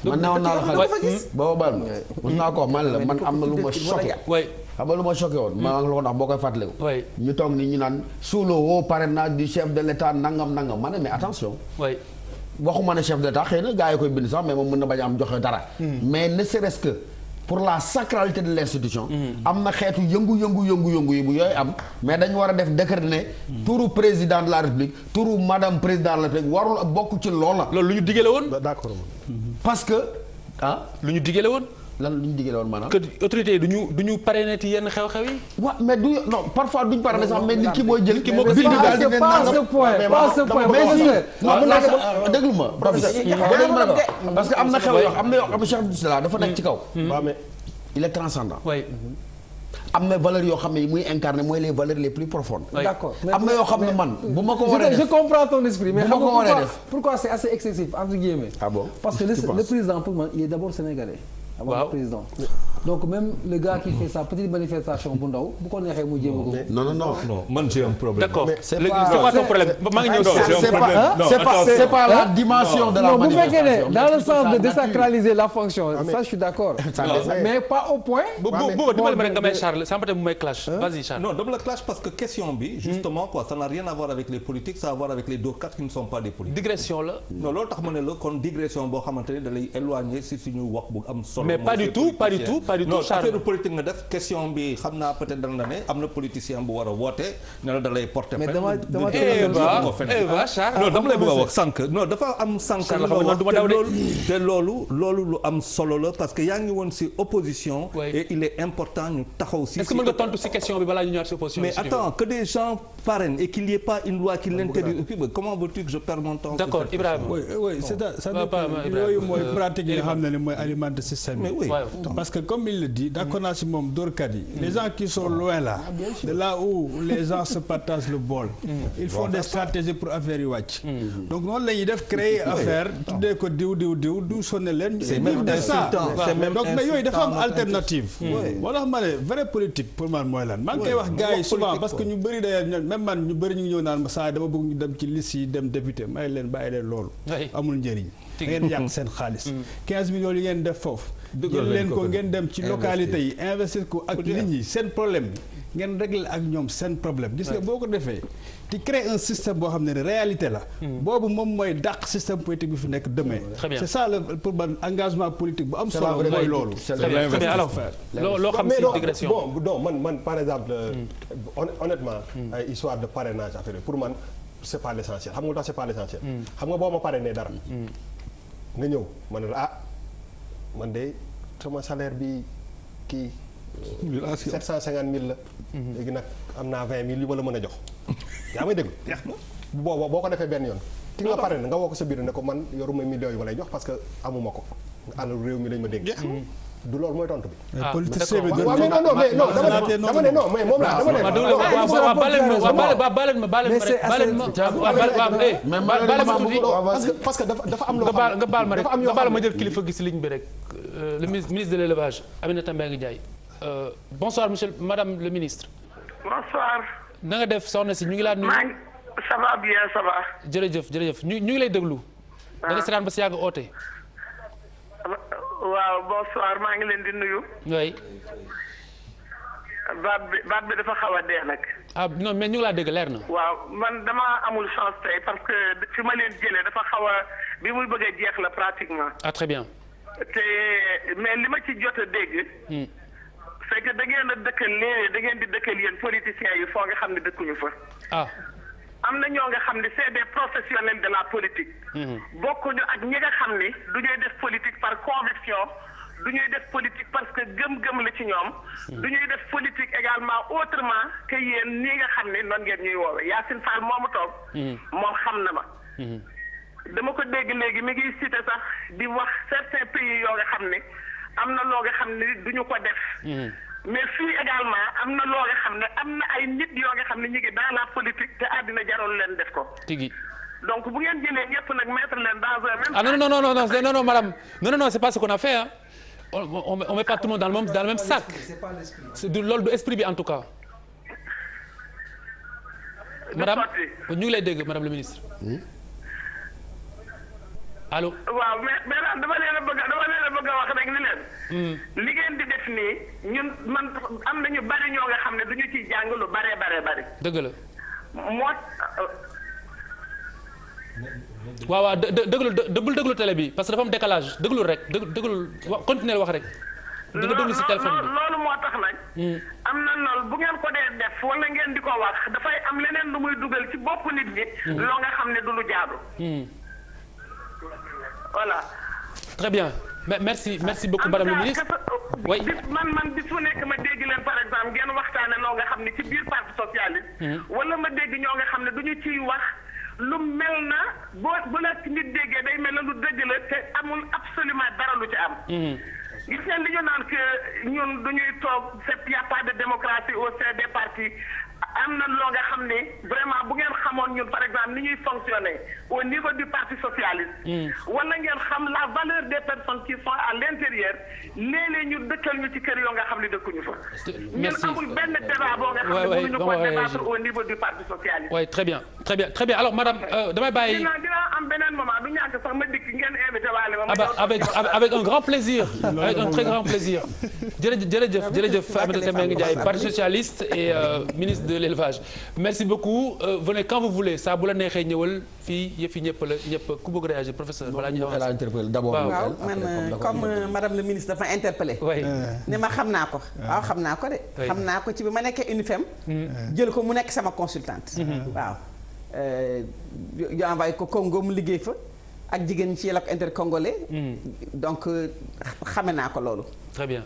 man ne woon naa la xale booba baal ma mos naa ko wax man la man am na lu ma choqué. xam nga lu ma choqué woon. maa ngi la ko ndax boo koy fàttaliku. ñu toog ni ñu naan sous le haut parrainage du chef de l'État nangam ma ne mais attention. waxuma ne chef de l'État xëy na gars yi koy bind sax mais moom mën na bañ a am joxe dara. mais ne serait-ce que pour la sacralité de l'institution. am na xeetu yëngu yi bu yooyu am. mais dañu war a def décret ne. turu président de la République turu madame président de la République warul bokk ci loola. loolu lu ñu digale woon. d'accord parce que lu ñu digale woon. lan lu ñu digale woon maanaam. que autorités yi du ñu parrainer ci yenn xew-xew yi. waaw mais du non parfois duñ parrainer sax mais nit ki mooy jël. ki moo ko bind daal di ne pas ce point déglu ma parce que am na xew yoo xam ne Cheikh Abdou dafa nekk ci kaw. mais il est transcendant. am na valeurs yoo xam ne muy incarné mooy les valeurs les plus profondes. d'accord am na yoo xam ne man bu ma ko waree def je comprends ton esprit mais xam nga pourquoi c'est assez excessif entre guillemets. Ah bon? Parce que le président pour moi il est d'abord sénégalais. avant le président. donc même le gars qui fait sa petite manifestation bu ndaw bu ko neexee mu jéem a ko. non man j'ai un problème. d'accord c'est quoi ton problème maa ngi ñëw. c'est pas la dimension de la manifestation. bu fekkee ne dans le sens de désacraliser la fonction ça je suis d'accord. mais pas au point. bu dimbali ma rek nga may Charles sans peut-être mu may clash. vas-y Charles. non dama la clash parce que question bi justement quoi ça n'a rien à voir avec les politiques ça a à voir avec les dóorkat qui ne sont pas des politiques. digression la. non loolu tax ma ne la kon digression boo xamante ne da lay éloigner si suñu wax bu am solo. mais pas du tout non affaire politique nga def question bi xam naa peut-être dana ne am na politicien bu war a woote ne la da lay porter plainte. mais dama Charles non dama lay bëgg a wax sànq non dafa am sànq te loolu lu am solo la parce que yaa ngi woon ci opposition et il est important ñu taxaw ci. est-ce que mën nga tontu ci question bi balaa ñu ñëwaat ci opposition. mais attends que des gens parrainent et qu'il n'y ait pas une loi qui l'interdit comment veux-tu que je perds mon temps. d'accord Ibrahima. oui c'est ça yooyu mooy pratique yi nga xam ne mooy alimenter système yi. parce que comme il le dit d'accord naa si moom dóorkat yi les gens qui sont loin là de là où les gens se partagent le bol ils font des stratégies pour affaire yi wàcc donc noonu la ñuy def créer affaire tuddee ko diw du sonne leen c'est même de ça donc mais yooyu dafa am alternative moo tax ma ne vrai politique pour man mooy lan maa ngi koy wax gars yi souvent parce que ñu bëri d'ailleurs même man ñu bëri ñu ngi ñëw naan ma saa dama bëgg ñu dem ci liste yi dem député may leen bàyyi leen loolu amul njëriñ da ngeen yàq seen xaalis 15 millions yi ngeen def foofu jël leen ko ngeen dem ci localité yi investir ko ak nit ñi seen problème ngeen régler ak ñoom seen problème gis nga boo ko defee di créer un système boo xam ne réalité la boobu moom mooy dàq système politique bi fi nekk demain c'est ça le pour man engagement politique bu am solo mooy loolu alors loo xam ci digression non man par exemple honnêtement ay histoire de parrainage affaire pour man c'est pas l'essentiel xam nga lu tax c'est pas l'essentiel xam nga boo ma parrainé dara nga ñëw ma ne la man de sama salaire bi kii 750 000 la. léegi nag am naa 20 000 yu ma la mën a jox. yaa may déglu. bu boobaa boo ko defee benn yoon. ki nga pare na nga woo ko sa biir ne ko man yoruma millions yu ma lay jox parce que amuma ko. alalu réew mi lañ ma dégg. du loolu mooy tontu bi. politicien bi dama ne non mais moom laa parce que dafa am loo xam nga baal ma jël kilifa gis ligne bi rek le ministre de l'élevage Aminata Mbengue Ndiaye bonsoir madame le ministre. bonsoir. na nga def soxna si ñu ngi laa nuyu. ça va bien ça va. jërëjëf ñu ngi lay déglu. da nga seetaan ba si yàgg oote. waaw bonsoir maa ngi leen di nuyu. oui. baat bi dafa xaw a dee nag. non mais ñu ngi laa dégg leer na. waaw man dama amul chance tey parce que fi ma leen jëlee dafa xaw a bi muy bëgg a jeex la pratiquement. très bien. te mais li ma ci jot a dégg. c'est que da ngeen a dëkkal léeg da ngeen di dëkkal yéen politiciens yi foo nga xam ne dëkkuñu fa. am na ñoo nga xam ne c'est des professionnels de la politique. bokkuñu ak ñi nga xam ni du ñuy def politique par conviction du ñuy def politique parce que gëm-gëm la ci ñoom. du ñuy def politique également autrement que yéen nii nga xam ne noonu ngeen ñuy woowee Yacine Fall moomu toog. moom xam na ma. dama ko dégg léegi mi ngi cité sax di wax certains pays yoo nga xam ne am na loo nga xam ne duñu ko def. mais fii également am na loo nga xam ne am na ay nit yoo nga xam ne ñu ngi dans la politique te àddina jarul leen def ko. tigi donc bu ngeen jëlee ñëpp nag mettre leen dans un même. ah non madame non c'est pas ce qu'on a fait hein. on met pas tout le monde dans le même sac. c'est du loolu du esprit bi en tout cas. madame ñu ngi lay dégg madame le ministre. allo. waaw mais dama leen a bëgg a wax rek ni leen. li ngeen di def nii ñun man am na ñu bari ñoo nga xam ne duñu ciy jàng lu bari. dëgg la. moo. waaw déglu télé bi parce que dafa am décalage déglul rek déglul wax continuer wax rek. déglu si téléphone bi loolu moo tax nag. am na loolu bu ngeen ko dee def wala ngeen di ko wax dafay am leneen lu muy dugal ci bopp nit ñi. loo nga xam ne du lu jaadu. voilà. très bien merci beaucoup madame le ministre. oui man bis fu nekk ma dégg leen par exemple ngeen waxtaane loo nga xam ne ci biir parti socialiste. wala ma dégg ñoo nga xam ne duñu ciy wax. lu mel na bu la nit déggee day mel na lu dëgg la te amul absolument dara lu ci am. gis ngeen li ñu naan que ñun duñuy toog y a pas de démocratie au sein des partis am na loo nga xam ne vraiment bu ngeen xamoon ñun par exemple ni ñuy fonctionner au niveau du parti socialiste. wala ngeen xam la valeur des personnes qui sont à l'intérieur léeg-léeg ñu dëkkal ñu ci kër yoo nga xam ne dëkkuñu fa. ñun amul benn débat boo nga xam ne mënuñu ko débattre au niveau du parti socialiste. oui très bien alors madame damay bàyyi. dinaa am beneen moment du ñàkk sax ma dikk ngeen invité waale ma. avec un grand plaisir. avec un très grand plaisir. jërëjëf Aminata Mbengue Ndiaye parti socialiste et ministre de l'élevage merci beaucoup venez quand vous voulez saa bu la neexee ñëwal fii yëf yi ñëpp la ñëpp ku bëgg réagir professeur. voilà ñu elle a interpellé d'abord. waaw man comme madame le ministre dafa interpellé. ne ma xam naa ko. waaw xam naa ko de. xam naa ko ci bi ma nekkee UNIFEM. jël ko mu nekk sama consultante. waaw ñu envoyé ko Congo mu liggéey fa ak jigéen ñi ci yàlla ko intercongolais. donc xame naa ko loolu. très bien.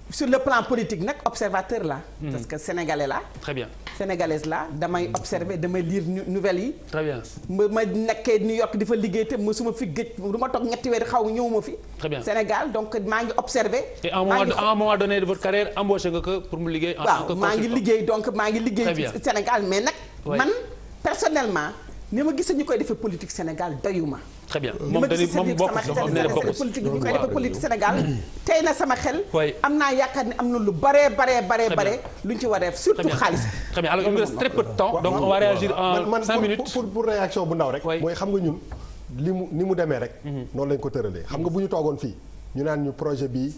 sur le plan politique nag observateur la parce que sénégalais la très bien sénégalaise la damay observer damay lire nouvelles yi. très bien ma nekkee New York di fa liggéey te mësuma fi gëj du ma toog ñetti weer xaw ñëwuma fi. très bien Sénégal donc maa ngi observer. et à un moment donné de votre carrière embauché nga ko pour mu liggéey. en tant que waaw maa ngi liggéey donc maa ngi liggéey ci Sénégal mais nag. man personnellement ni ma gis ñu koy defee politique Sénégal doyuma. très bien moom bokk politique ñu koy defee politique Sénégal tey na sama xel. am naa yaakaar ni am na lu bare luñ ci war a def surtout xaalis. très bien alors il nous reste très peu de temps donc on va réagir en 5 minutes. pour réaction bu ndaw rek. mooy xam nga ñun ni mu demee rek. noonu lañ ko tëralee xam nga bu ñu toogoon fii ñu naan ñu projet bi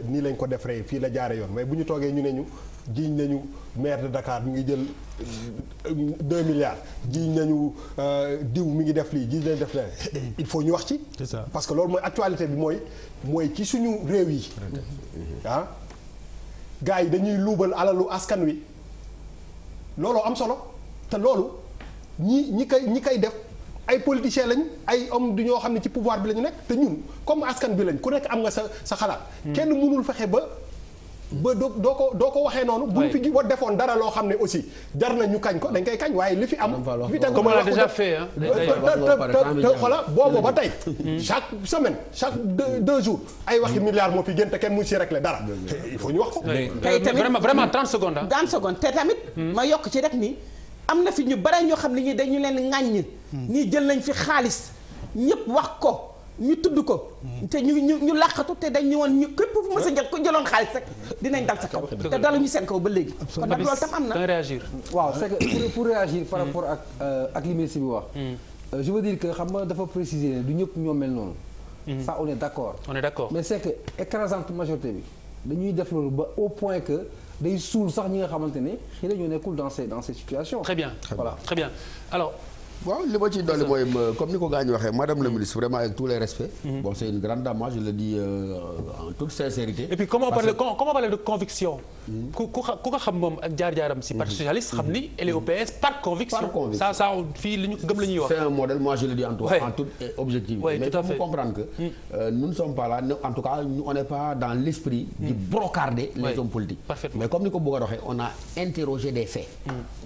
nii lañ ko defaree fii la jaare yoon mais bu ñu toogee ñu ne ñu jiiñ nañu maire de Dakar mi ngi jël 2 milliards jiiñ nañu diw mi ngi def lii jiiñ nañu def leen il faut ñu wax ci. c'est ça parce que loolu mooy actualité bi mooy ci suñu réew yi gars yi dañuy luubal alalu askan wi looloo am solo te loolu ñi koy def ay politiciens lañ ay hommes du ñoo xam ne ci pouvoir bi la ñu nekk te ñun comme askan bi lañ ku nekk am nga sa xalaat. kenn mënul fexe ba doo ko waxee noonu. buñ fi ba defoon dara loo xam ne aussi jar na ñu kañ ko dañ koy kañ waaye li fi am. fi tegu comme on l'a déjà fait te xoola boobu ba tey. chaque semaine chaque 2 jours ay waxi milliards moo fi gën te kenn mu si réglé dara. il faut ñu wax ko. tey tamit vraiment 30 secondes 30 secondes te tamit. ma yokk ci rek ni am na fi ñu bare ñoo xam ne ñi dañu leen ŋàññ. ñii jël nañ fi xaalis ñëpp wax ko. ñu tudd ko te ñu làqatu te dañ ñu woon ñu képp fu mës a jël ko jëloon xaalis rek dinañ dal sa kaw te daluñu seen kaw ba léegi kon nag loolu tam am na réagir waaw c'est que pour réagir par rapport ak li ministre bi wax je veux dire que xam nga dafa préciser ne du ñëpp ñoo mel noonu ça on est d'accord mais c'est que écrasante majorité bi dañuy def loolu ba au point que day suul sax ñi nga xamante ne xëy na ñoo nekkul dans ces situations très bien voilà très bien alors waaw li ma ciy dolli mooy comme ni ko gaañ waxee madame le ministre vraiment avec tous les respects. Bon c'est une grande dame je le dis en toute sincérité. et puis comment parler de conviction. ku ko xam moom ak jaar-jaaram si parti socialiste xam ni elle est au PS par conviction. ça fii li ñu gëm la ñuy wax. c'est un modèle moi je le dis en toute objectivité. mais il faut comprendre que nous ne sommes pas là en tout cas on n'est pas dans l'esprit de brocarder les hommes politiques. Parfaitement. mais comme ni ko bëgg a waxee on a interrogé des faits.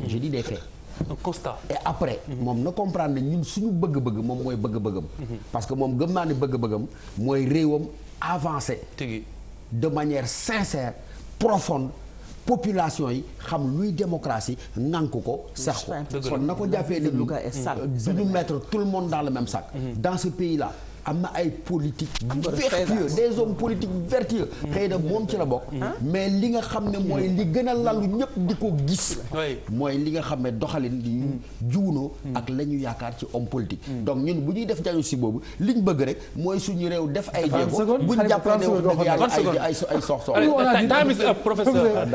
Je dis des faits. un constat. et après moom na comprendre ne ñun suñu bëgg-bëgg moom mooy bëgg-bëggam. parce que moom gëm naa ne bëgg-bëggam mooy réewam avancé. de manière sincère profonde. population yi xam luy démocratie nànk ko sax ko kon na ko jàppee ne du ñu mettre tout le monde dans le même sac. dans ce pays là am na ay politiques vertueux des hommes politiques vertueux xëy na moom ci la bokk mais li nga xam ne mooy li gën a lalu ñëpp di ko gis mooy li nga xam ne doxalin di juunoo ak la ñu yaakaar ci homme politique donc ñun bu ñuy def jañu si boobu liñ bëgg rek mooy suñu réew def ay jéego bu ñu jàppee ne wax dëgg yàlla ay sox professeur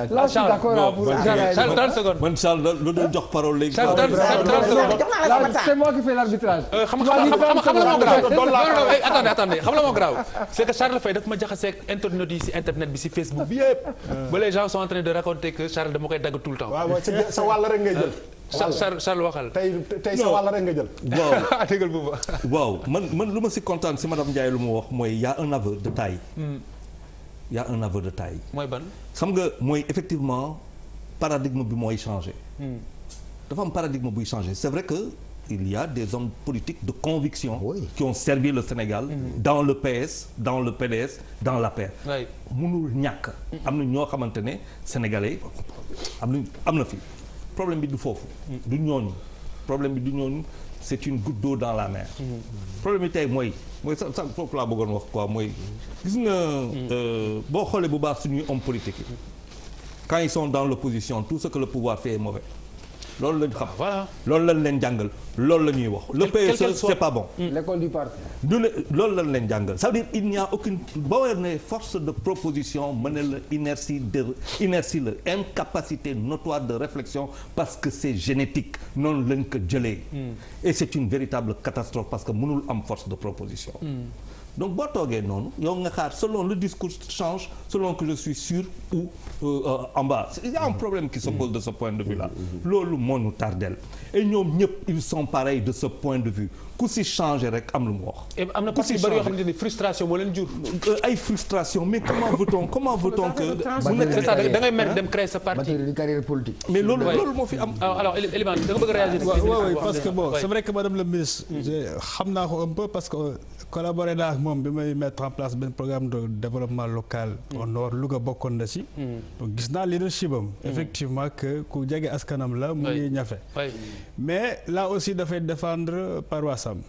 man Charles lu doon jox parole léegi c'est moi qui fais l'arbitrage. Attendez xam la moo grave c'est que Charles Faye daf ma jaxaseeg internet yi ci internet bi ci Facebook bi yëpp ba les gens sont en train de raconter que Charles dama koy dagg tout le temps. waaw sa wàll rek ngay jël. Charles waxal. tey sa wàll rek nga jël. waaw déggal boobu. waaw man lu ma ci kontaan ci madame Ndiaye lu mu wax mooy y a un aveu de taille. y a un aveu de taille. mooy ban. xam nga mooy effectivement paradigme bi mooy changé. dafa am paradigme buy changé c'est vrai que. il y a des hommes politiques de conviction qui ont servi le Sénégal dans le PS, dans le PDS, dans l'APR. mënul ñàkk am na ñoo xamante ne sénégalais am na fi problème bi du foofu du ñooñu problème bi du ñooñu c'est une goutte d'eau dans la mer problème bi tey mooy sax foofu laa bëggoon wax quoi mooy gis nga boo xoolee bu baax suñuy hommes politiques yi quand ils sont dans l'opposition tout ce que le pouvoir fait est mauvais loolu lañ xam loolu lañ leen jàngal loolu la ñuy wax le PSE c'est pas bon l'école du parti loolu lañ leen jàngal ça veut dire il n'y a aucune boo ne force de proposition mën na la inertie la incapacité notoire de réflexion parce que c'est génétique noonu lañ ko jëlee et c'est une véritable catastrophe parce que mënul am force de proposition donc boo toogee noonu yow nga xaar selon le discours change selon que je suis sûr ou en bas il y a un problème qui se pose de ce point de vue là loolu moo ñu tardel et ñoom ñëpp ils sont pareils de ce point de vue ku si changer rek am lu mu wax. et am na parti bari yoo xamante ni frustration moo leen jur. ay frustration mais comment veut-on que. da ngay mer dem créer sa parti. carrière politique. mais loolu moo fi am. alors Elimane da nga bëgg a réagir. oui parce que bon c'est vrai que madame le ministre. xam naa ko un peu parce que collaboré naa ak moom bi may mettre en place benn programme de développement local. au nord Louga bokkoon na si. donc gis naa leadership am. effectivement que ku jege askanam la mu ngi ñafe. mais là aussi dafay défendre paroisse am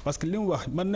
parce que li mu wax man